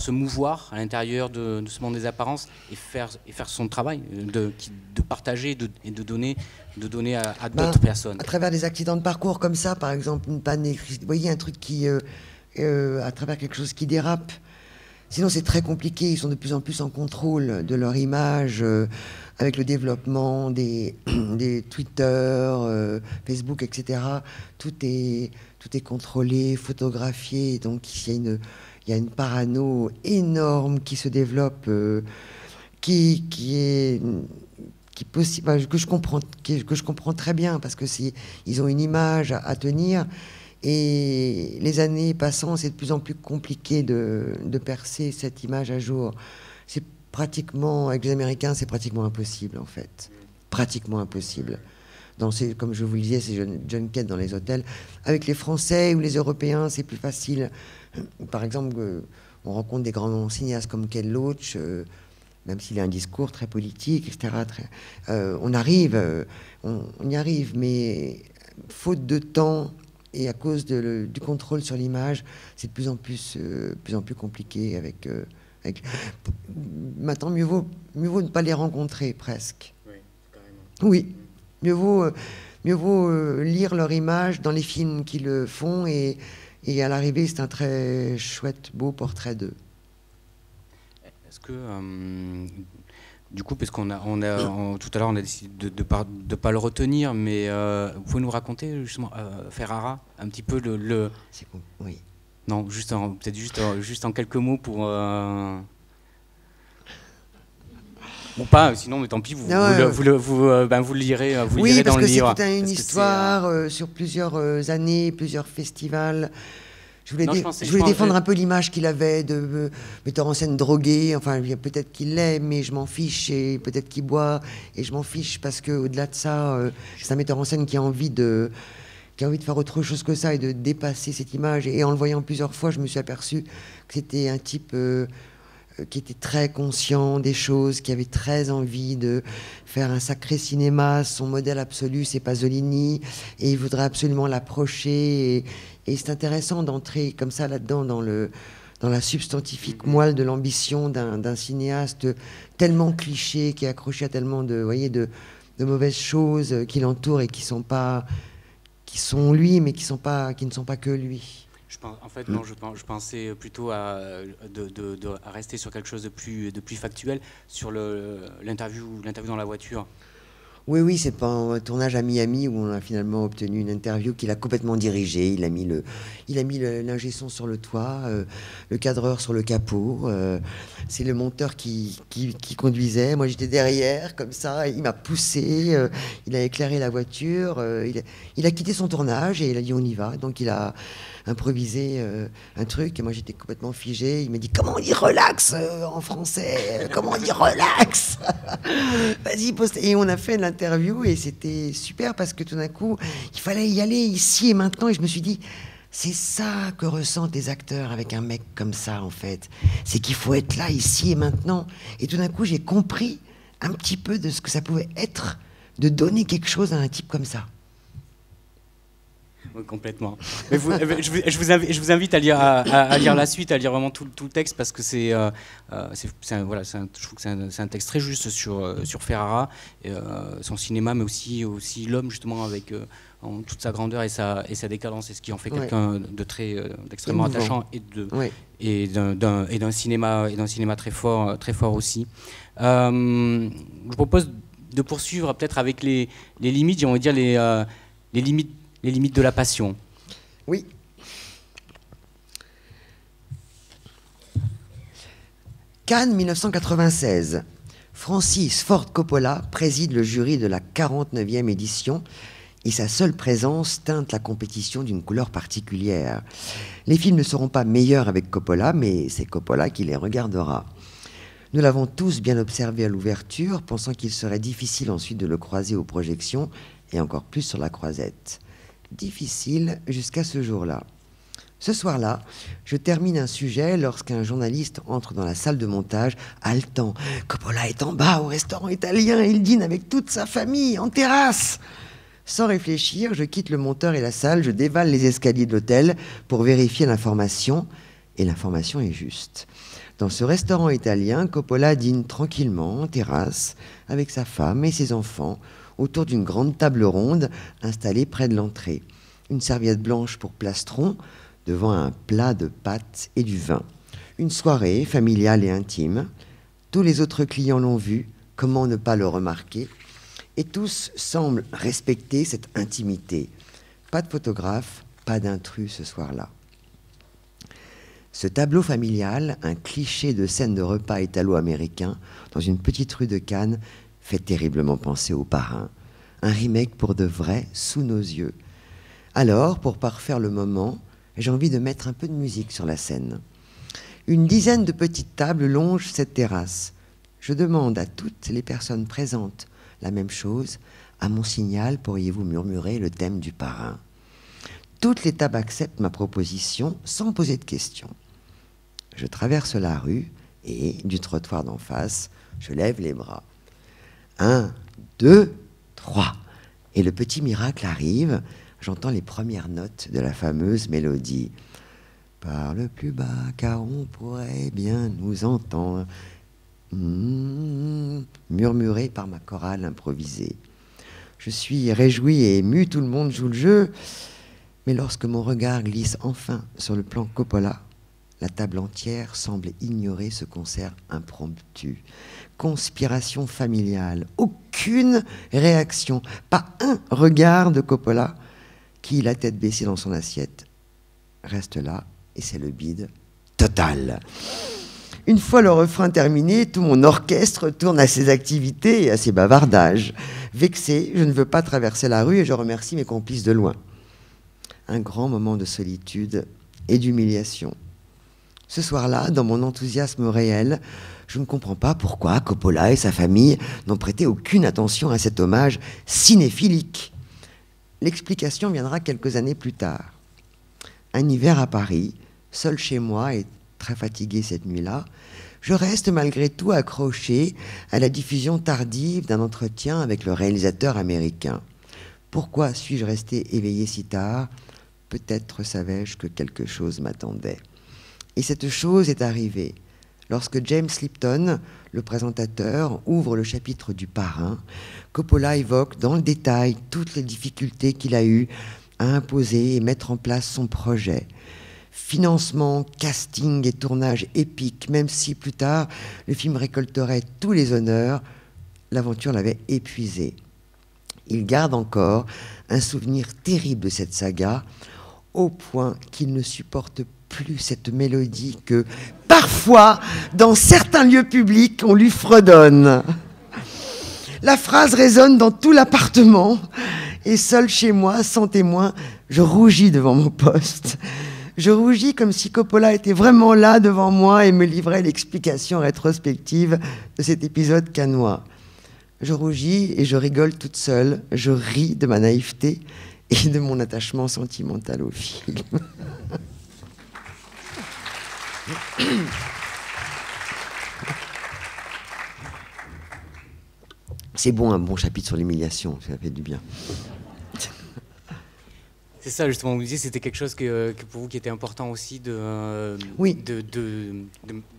se mouvoir à l'intérieur de ce monde des apparences et faire son travail, de partager et de donner à d'autres personnes. À travers des accidents de parcours comme ça, par exemple, une panne électrique, vous voyez, un truc qui, à travers quelque chose qui dérape. Sinon, c'est très compliqué. Ils sont de plus en plus en contrôle de leur image avec le développement des Twitter, Facebook, etc. Tout est contrôlé, photographié. Donc, il y a une parano énorme qui se développe, que je comprends très bien parce que ils ont une image à tenir. Et les années passant, c'est de plus en plus compliqué de percer cette image à jour. C'est pratiquement, avec les Américains, c'est pratiquement impossible, en fait. Pratiquement impossible. Comme je vous le disais, ces junkets dans les hôtels. Avec les Français ou les Européens, c'est plus facile. Par exemple, on rencontre des grands cinéastes comme Ken Loach, même s'il a un discours très politique, etc. On y arrive, mais faute de temps... Et à cause du contrôle sur l'image, c'est de plus en plus compliqué. Maintenant, mieux vaut ne pas les rencontrer, presque. Oui, carrément. Oui, mieux vaut lire leur image dans les films qui le font, et à l'arrivée, c'est un très chouette, beau portrait d'eux. Est-ce que... du coup, parce tout à l'heure, on a décidé de pas le retenir, mais vous pouvez nous raconter justement Ferrara, un petit peu le... C'est cool, oui. Non, peut-être juste en quelques mots pour... Ou pas, sinon, mais tant pis, vous le lirez, vous oui, lirez dans le livre. Oui, parce que c'est toute une histoire sur plusieurs années, plusieurs festivals. Je voulais défendre un peu l'image qu'il avait de metteur en scène drogué. Enfin, peut-être qu'il l'est, mais je m'en fiche. Et peut-être qu'il boit, et je m'en fiche parce qu'au-delà de ça, c'est un metteur en scène qui a envie de faire autre chose que ça et de dépasser cette image. Et en le voyant plusieurs fois, je me suis aperçu que c'était un type qui était très conscient des choses, qui avait très envie de faire un sacré cinéma. Son modèle absolu, c'est Pasolini, et il voudrait absolument l'approcher. Et c'est intéressant d'entrer comme ça là-dedans dans la substantifique moelle de l'ambition d'un cinéaste tellement cliché, qui est accroché à tellement de mauvaises choses qui l'entourent et qui sont lui, mais qui ne sont pas que lui. En fait, non, je pensais plutôt à rester sur quelque chose de plus factuel, sur l'interview dans la voiture. Oui, c'est pas un tournage à Miami où on a finalement obtenu une interview qu'il a complètement dirigée. Il a mis l'ingé son sur le toit, le cadreur sur le capot. C'est le monteur qui conduisait. Moi, j'étais derrière, comme ça. Il m'a poussé. Il a éclairé la voiture. Il a quitté son tournage et il a dit on y va. Donc, il a improvisé un truc et moi j'étais complètement figé. Il m'a dit comment on dit relax en français, comment on dit relax. Vas-y, poste. Et on a fait l'interview et c'était super parce que tout d'un coup il fallait y aller ici et maintenant et je me suis dit c'est ça que ressentent les acteurs avec un mec comme ça en fait, c'est qu'il faut être là ici et maintenant. Et tout d'un coup j'ai compris un petit peu de ce que ça pouvait être de donner quelque chose à un type comme ça. Oui, complètement. Mais je vous invite à lire la suite, à lire vraiment tout le texte, parce que je trouve que c'est un texte très juste sur Ferrara, son cinéma, mais aussi l'homme, justement, avec en toute sa grandeur et sa décadence, et ce qui en fait quelqu'un d'extrêmement attachant et d'un cinéma très fort aussi. Je vous propose de poursuivre peut-être avec les limites, j'ai envie de dire les limites de la passion. Oui. Cannes 1996. Francis Ford Coppola préside le jury de la 49e édition et sa seule présence teinte la compétition d'une couleur particulière. Les films ne seront pas meilleurs avec Coppola, mais c'est Coppola qui les regardera. Nous l'avons tous bien observé à l'ouverture, pensant qu'il serait difficile ensuite de le croiser aux projections et encore plus sur la croisette. Difficile jusqu'à ce jour-là. Ce soir-là, je termine un sujet lorsqu'un journaliste entre dans la salle de montage, haletant. Coppola est en bas au restaurant italien et il dîne avec toute sa famille en terrasse. Sans réfléchir, je quitte le monteur et la salle, je dévale les escaliers de l'hôtel pour vérifier l'information, et l'information est juste. Dans ce restaurant italien, Coppola dîne tranquillement en terrasse avec sa femme et ses enfants, autour d'une grande table ronde installée près de l'entrée. Une serviette blanche pour plastron, devant un plat de pâtes et du vin. Une soirée familiale et intime. Tous les autres clients l'ont vu, comment ne pas le remarquer? Et tous semblent respecter cette intimité. Pas de photographe, pas d'intrus ce soir-là. Ce tableau familial, un cliché de scène de repas italo-américain, dans une petite rue de Cannes, fait terriblement penser au Parrain. Un remake pour de vrai, sous nos yeux. Alors, pour parfaire le moment, j'ai envie de mettre un peu de musique sur la scène. Une dizaine de petites tables longent cette terrasse. Je demande à toutes les personnes présentes la même chose. À mon signal, pourriez-vous murmurer le thème du Parrain? Toutes les tables acceptent ma proposition sans poser de questions. Je traverse la rue et, du trottoir d'en face, je lève les bras. 1, 2, 3. Et le petit miracle arrive. J'entends les premières notes de la fameuse mélodie. Parle plus bas, car on pourrait bien nous entendre. Murmuré par ma chorale improvisée. Je suis réjoui et ému, tout le monde joue le jeu. Mais lorsque mon regard glisse enfin sur le plan Coppola, la table entière semble ignorer ce concert impromptu. Conspiration familiale, aucune réaction, pas un regard de Coppola qui, la tête baissée dans son assiette, reste là et c'est le bide total. Une fois le refrain terminé, tout mon orchestre tourne à ses activités et à ses bavardages. Vexé, je ne veux pas traverser la rue et je remercie mes complices de loin. Un grand moment de solitude et d'humiliation. Ce soir-là, dans mon enthousiasme réel, je ne comprends pas pourquoi Coppola et sa famille n'ont prêté aucune attention à cet hommage cinéphilique. L'explication viendra quelques années plus tard. Un hiver à Paris, seul chez moi et très fatigué cette nuit-là, je reste malgré tout accroché à la diffusion tardive d'un entretien avec le réalisateur américain. Pourquoi suis-je resté éveillé si tard? Peut-être savais-je que quelque chose m'attendait. Et cette chose est arrivée. Lorsque James Lipton, le présentateur, ouvre le chapitre du Parrain, Coppola évoque dans le détail toutes les difficultés qu'il a eues à imposer et mettre en place son projet. Financement, casting et tournage épique, même si plus tard le film récolterait tous les honneurs, l'aventure l'avait épuisé. Il garde encore un souvenir terrible de cette saga, au point qu'il ne supporte plus cette mélodie que, parfois, dans certains lieux publics, on lui fredonne. La phrase résonne dans tout l'appartement, et seul chez moi, sans témoin, je rougis devant mon poste. Je rougis comme si Coppola était vraiment là devant moi et me livrait l'explication rétrospective de cet épisode cannois. Je rougis et je rigole toute seule. Je ris de ma naïveté et de mon attachement sentimental au film. C'est bon, un bon chapitre sur l'humiliation, ça fait du bien. C'est ça, justement, vous disiez, c'était quelque chose que pour vous qui était important aussi oui. de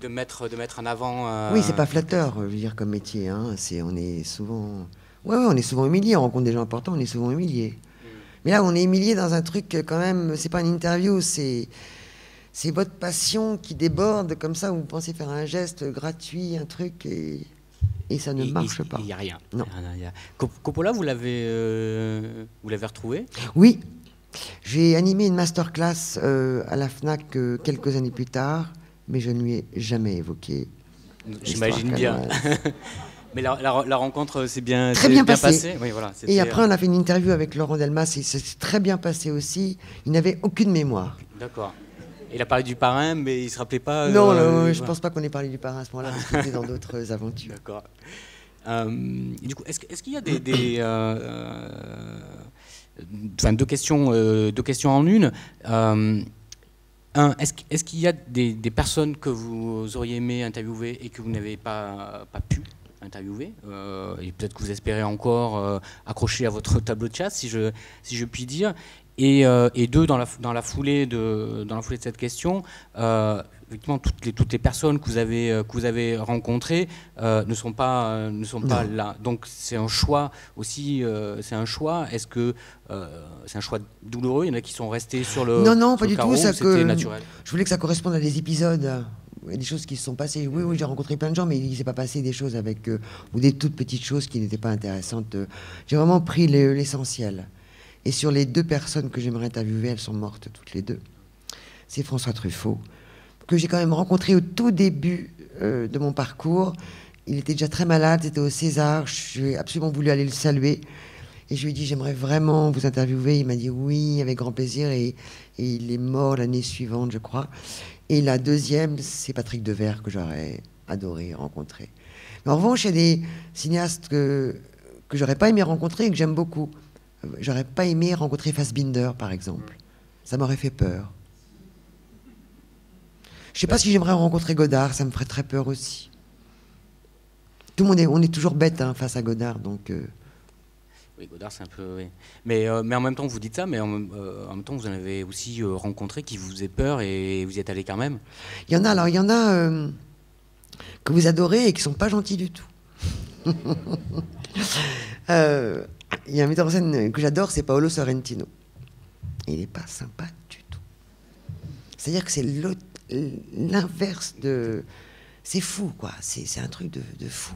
mettre en avant. Oui, c'est pas flatteur, je veux dire, comme métier. Hein. On est souvent... Ouais, on est souvent humilié, on rencontre des gens importants, on est souvent humilié. Mais là, on est humilié dans un truc, quand même, c'est pas une interview, c'est votre passion qui déborde comme ça, où vous pensez faire un geste gratuit, un truc, et ça ne marche pas. Il n'y a rien. Non. Coppola, vous l'avez retrouvé? Oui. J'ai animé une masterclass à la FNAC quelques années plus tard, mais je ne lui ai jamais évoqué. J'imagine bien. Mais la rencontre s'est bien passée. Oui, voilà, et après, on a fait une interview avec Laurent Delmas, et ça s'est très bien passé aussi. Il n'avait aucune mémoire. D'accord. Il a parlé du Parrain, mais il ne se rappelait pas... Non, je ne pense pas qu'on ait parlé du Parrain à ce moment-là, parce qu'il était dans d'autres aventures. D'accord. Du coup, est-ce qu'il y a deux questions en une. Est-ce qu'il y a des personnes que vous auriez aimé interviewer et que vous n'avez pas pu interviewer, et peut-être que vous espérez encore accrocher à votre tableau de chasse, si je puis dire. Et deux, dans la foulée de cette question, effectivement, toutes les personnes que vous avez rencontrées ne sont pas là. Donc c'est un choix aussi. C'est un choix. Est-ce que c'est un choix douloureux? Il y en a qui sont restés sur le non, pas du tout. C'était naturel. Je voulais que ça corresponde à des épisodes. Des choses qui se sont passées. Oui, j'ai rencontré plein de gens, mais il ne s'est pas passé des choses avec ou des toutes petites choses qui n'étaient pas intéressantes. J'ai vraiment pris l'essentiel. Et sur les deux personnes que j'aimerais interviewer, elles sont mortes toutes les deux. C'est François Truffaut, que j'ai quand même rencontré au tout début de mon parcours. Il était déjà très malade, c'était au César. J'ai absolument voulu aller le saluer. Et je lui ai dit, j'aimerais vraiment vous interviewer. Il m'a dit oui, avec grand plaisir. Et il est mort l'année suivante, je crois. Et la deuxième, c'est Patrick Devers, que j'aurais adoré rencontrer. Mais en revanche, il y a des cinéastes que j'aurais pas aimé rencontrer et que j'aime beaucoup. J'aurais pas aimé rencontrer Fassbinder, par exemple. Ça m'aurait fait peur. Je sais pas si j'aimerais rencontrer Godard, ça me ferait très peur aussi. Tout le monde on est toujours bête face à Godard, donc... Oui, Godard, c'est un peu... Oui. Mais en même temps, vous dites ça, mais en même temps, vous en avez aussi rencontré qui vous faisaient peur et vous y êtes allé quand même. Il y en a que vous adorez et qui sont pas gentils du tout. Il y a un metteur en scène que j'adore, c'est Paolo Sorrentino. Il n'est pas sympa du tout. C'est-à-dire que c'est l'inverse de... C'est fou, quoi. C'est un truc de fou.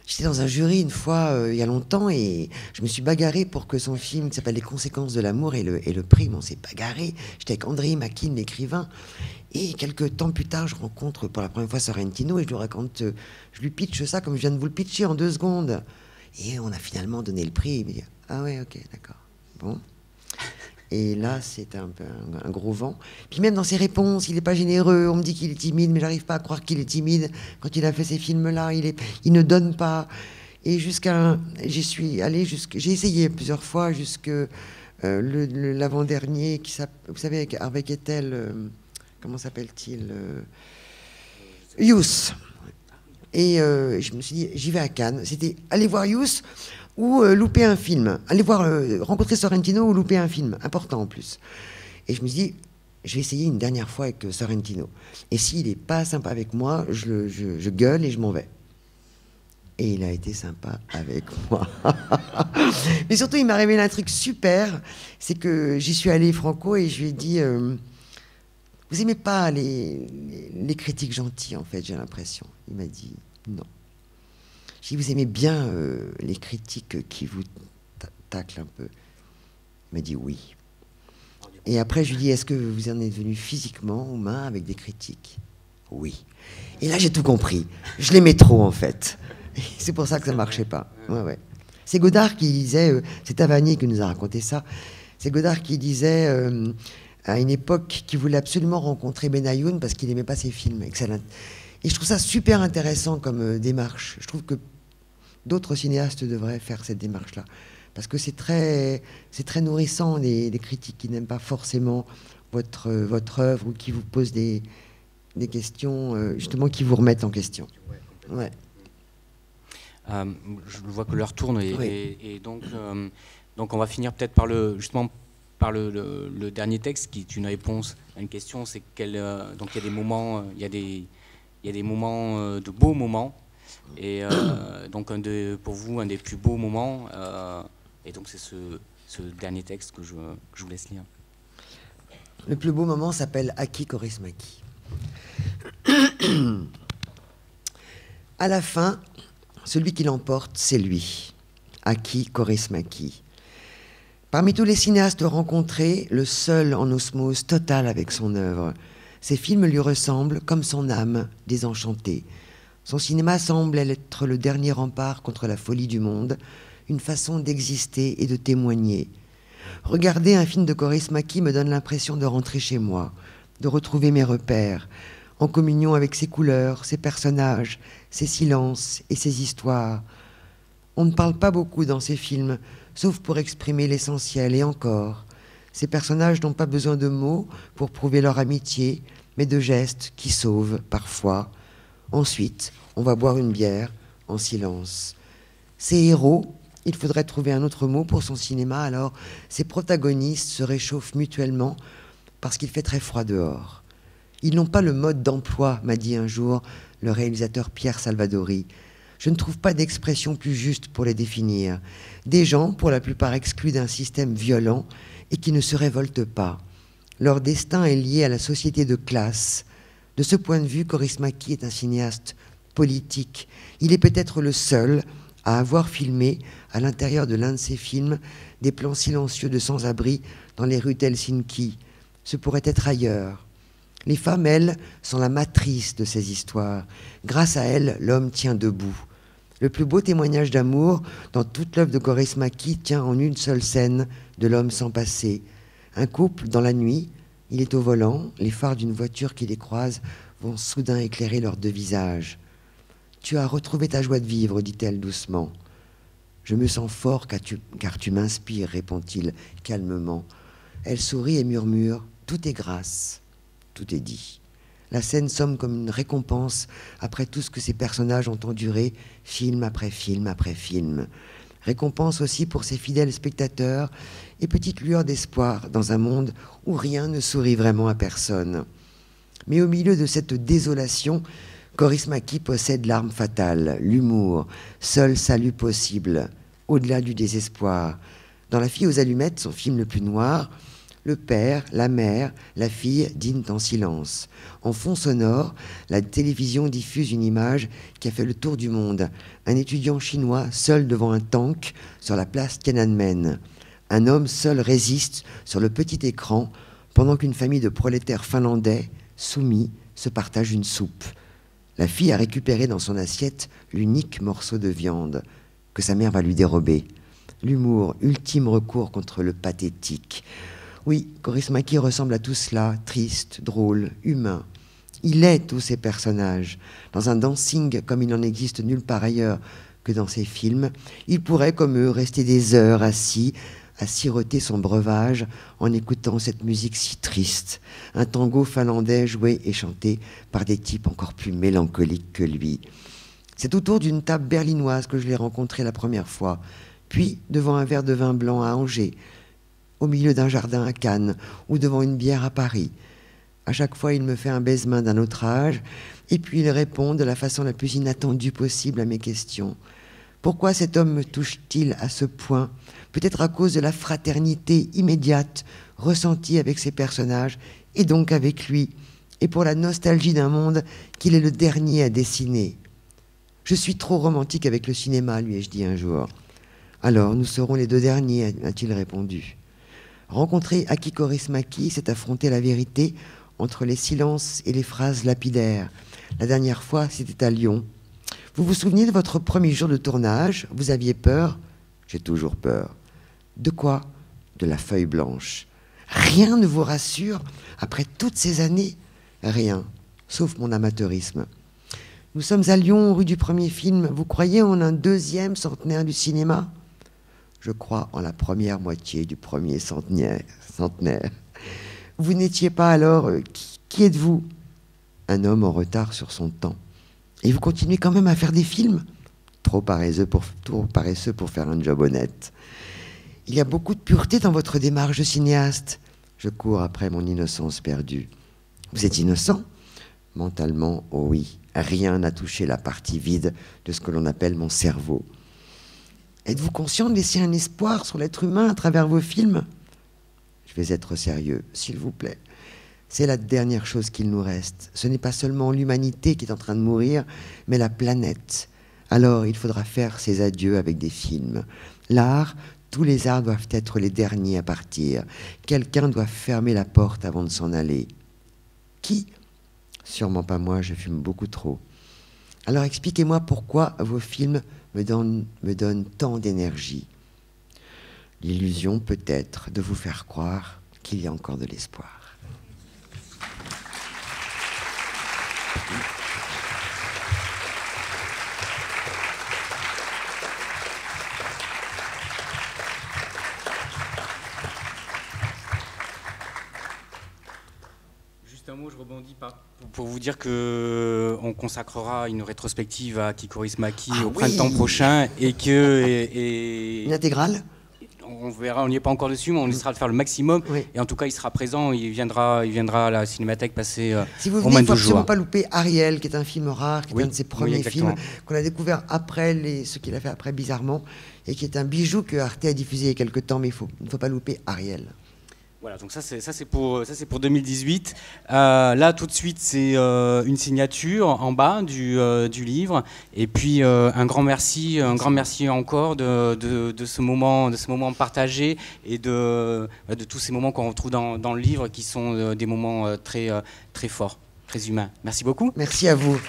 J'étais dans un jury une fois, il y a longtemps, et je me suis bagarré pour que son film qui s'appelle Les conséquences de l'amour ait le prix. Mais on s'est bagarré. J'étais avec André Makin, l'écrivain. Et quelques temps plus tard, je rencontre pour la première fois Sorrentino et je lui raconte, je lui pitch ça comme je viens de vous le pitcher en 2 secondes. Et on a finalement donné le prix. Il me dit, ah ouais, ok, d'accord. Bon. Et là, c'est un peu un gros vent. Puis même dans ses réponses, il n'est pas généreux. On me dit qu'il est timide, mais j'arrive pas à croire qu'il est timide. Quand il a fait ces films-là, il ne donne pas. Et j'y suis allée j'ai essayé plusieurs fois jusque l'avant-dernier, vous savez, avec Harvey Keitel, comment s'appelle-t-il, Youth. Et je me suis dit, j'y vais à Cannes. C'était aller voir Youth ou louper un film. Aller rencontrer Sorrentino ou louper un film, important en plus. Et je me suis dit, je vais essayer une dernière fois avec Sorrentino. Et s'il n'est pas sympa avec moi, je gueule et je m'en vais. Et il a été sympa avec moi. Mais surtout, il m'a révélé un truc super. C'est que j'y suis allée franco et je lui ai dit, vous aimez pas les critiques gentilles, en fait, j'ai l'impression. Il m'a dit, non. J'ai dit, vous aimez bien les critiques qui vous taclent un peu. Il m'a dit oui. Et après, je lui ai dit, est-ce que vous en êtes venu physiquement aux mains avec des critiques? Oui. Et là, j'ai tout compris. Je l'aimais trop, en fait. C'est pour ça que ça ne marchait pas. Ouais, ouais. C'est Godard qui disait, c'est Tavernier qui nous a raconté ça, c'est Godard qui disait à une époque qu'il voulait absolument rencontrer Benayoun parce qu'il n'aimait pas ses films. Excellent. Et je trouve ça super intéressant comme démarche. Je trouve que d'autres cinéastes devraient faire cette démarche-là. Parce que c'est très nourrissant, des critiques qui n'aiment pas forcément votre œuvre ou qui vous posent des questions, justement, qui vous remettent en question. Ouais. Je vois que l'heure tourne Oui. et donc on va finir peut-être par le dernier texte qui est une réponse à une question. C'est donc il y a des moments, il y a des moments de beaux moments et donc pour vous un des plus beaux moments et donc c'est ce dernier texte que je vous laisse lire. Le plus beau moment s'appelle Aki Kaurismäki. À la fin, celui qui l'emporte, c'est lui, Aki Kaurismäki. Parmi tous les cinéastes rencontrés, le seul en osmose totale avec son œuvre. Ses films lui ressemblent comme son âme désenchantée. Son cinéma semble être le dernier rempart contre la folie du monde, une façon d'exister et de témoigner. Regarder un film de Kaurismäki me donne l'impression de rentrer chez moi, de retrouver mes repères, en communion avec ses couleurs, ses personnages, ses silences et ses histoires. On ne parle pas beaucoup dans ces films, sauf pour exprimer l'essentiel, et encore. Ces personnages n'ont pas besoin de mots pour prouver leur amitié, mais de gestes qui sauvent parfois. Ensuite, on va boire une bière en silence. Ces héros, il faudrait trouver un autre mot pour son cinéma, alors ces protagonistes se réchauffent mutuellement parce qu'il fait très froid dehors. Ils n'ont pas le mode d'emploi, m'a dit un jour le réalisateur Pierre Salvadori. Je ne trouve pas d'expression plus juste pour les définir. Des gens, pour la plupart exclus d'un système violent et qui ne se révoltent pas. Leur destin est lié à la société de classe. De ce point de vue, Kaurismäki est un cinéaste politique. Il est peut-être le seul à avoir filmé, à l'intérieur de l'un de ses films, des plans silencieux de sans-abri dans les rues d'Helsinki. Ce pourrait être ailleurs. Les femmes, elles, sont la matrice de ces histoires. Grâce à elles, l'homme tient debout. Le plus beau témoignage d'amour dans toute l'œuvre de Kaurismäki tient en une seule scène de l'homme sans passé. Un couple, dans la nuit, il est au volant, les phares d'une voiture qui les croise vont soudain éclairer leurs 2 visages. « Tu as retrouvé ta joie de vivre, dit-elle doucement. »« Je me sens fort car tu m'inspires, répond-il calmement. » Elle sourit et murmure « Tout est grâce. » Tout est dit. La scène somme comme une récompense après tout ce que ces personnages ont enduré, film après film après film. Récompense aussi pour ses fidèles spectateurs et petite lueur d'espoir dans un monde où rien ne sourit vraiment à personne. Mais au milieu de cette désolation, Kaurismäki possède l'arme fatale, l'humour, seul salut possible, au-delà du désespoir. Dans La fille aux allumettes, son film le plus noir, Le père, la mère, la fille dînent en silence. En fond sonore, la télévision diffuse une image qui a fait le tour du monde. Un étudiant chinois seul devant un tank sur la place Tiananmen. Un homme seul résiste sur le petit écran pendant qu'une famille de prolétaires finlandais, soumis, se partage une soupe. La fille a récupéré dans son assiette l'unique morceau de viande que sa mère va lui dérober. L'humour, ultime recours contre le pathétique. Oui, Kaurismäki ressemble à tout cela, triste, drôle, humain. Il est tous ces personnages. Dans un dancing comme il n'en existe nulle part ailleurs que dans ses films, il pourrait, comme eux, rester des heures assis, à siroter son breuvage en écoutant cette musique si triste, un tango finlandais joué et chanté par des types encore plus mélancoliques que lui. C'est autour d'une table berlinoise que je l'ai rencontré la première fois, puis devant un verre de vin blanc à Angers, au milieu d'un jardin à Cannes ou devant une bière à Paris. À chaque fois, il me fait un baise-main d'un autre âge, et puis il répond de la façon la plus inattendue possible à mes questions. Pourquoi cet homme me touche-t-il à ce point ? Peut-être à cause de la fraternité immédiate ressentie avec ses personnages, et donc avec lui, et pour la nostalgie d'un monde qu'il est le dernier à dessiner. Je suis trop romantique avec le cinéma, lui ai-je dit un jour. Alors, nous serons les deux derniers, a-t-il répondu. Rencontrer Aki Kaurismäki, c'est affronter la vérité entre les silences et les phrases lapidaires. La dernière fois, c'était à Lyon. Vous vous souvenez de votre premier jour de tournage? Vous aviez peur? J'ai toujours peur. De quoi? De la feuille blanche. Rien ne vous rassure après toutes ces années? Rien, sauf mon amateurisme. Nous sommes à Lyon, rue du premier film. Vous croyez en un deuxième centenaire du cinéma? Je crois en la première moitié du premier centenaire. Vous n'étiez pas alors... Qui êtes-vous? Un homme en retard sur son temps. Et vous continuez quand même à faire des films? Trop paresseux pour faire un job honnête. Il y a beaucoup de pureté dans votre démarche de cinéaste. Je cours après mon innocence perdue. Vous êtes innocent? Mentalement, oh oui. Rien n'a touché la partie vide de ce que l'on appelle mon cerveau. Êtes-vous conscient de laisser un espoir sur l'être humain à travers vos films? Je vais être sérieux, s'il vous plaît. C'est la dernière chose qu'il nous reste. Ce n'est pas seulement l'humanité qui est en train de mourir, mais la planète. Alors, il faudra faire ses adieux avec des films. L'art, tous les arts doivent être les derniers à partir. Quelqu'un doit fermer la porte avant de s'en aller. Qui? Sûrement pas moi, je fume beaucoup trop. Alors expliquez-moi pourquoi vos films me donnent tant d'énergie. L'illusion peut-être de vous faire croire qu'il y a encore de l'espoir. Juste un mot, je rebondis pas. Pour vous dire qu'on consacrera une rétrospective à Aki Kaurismäki au printemps prochain et que... Une intégrale? On verra, on n'y est pas encore dessus, mais on essaiera de faire le maximum. Oui. Et en tout cas, il sera présent, il viendra à la Cinémathèque passer si vous au venez, moins il ne faut 12 jours. absolument pas louper Ariel, qui est un film rare, qui est un de ses premiers films, qu'on a découvert après ce qu'il a fait après Bizarrement, et qui est un bijou que Arte a diffusé il y a quelques temps, mais il ne faut pas louper Ariel. Voilà, donc ça c'est pour 2018. Là tout de suite c'est une signature en bas du livre et puis un grand merci encore de ce moment partagé et de tous ces moments qu'on retrouve dans le livre qui sont des moments très forts, très humains. Merci beaucoup. Merci à vous.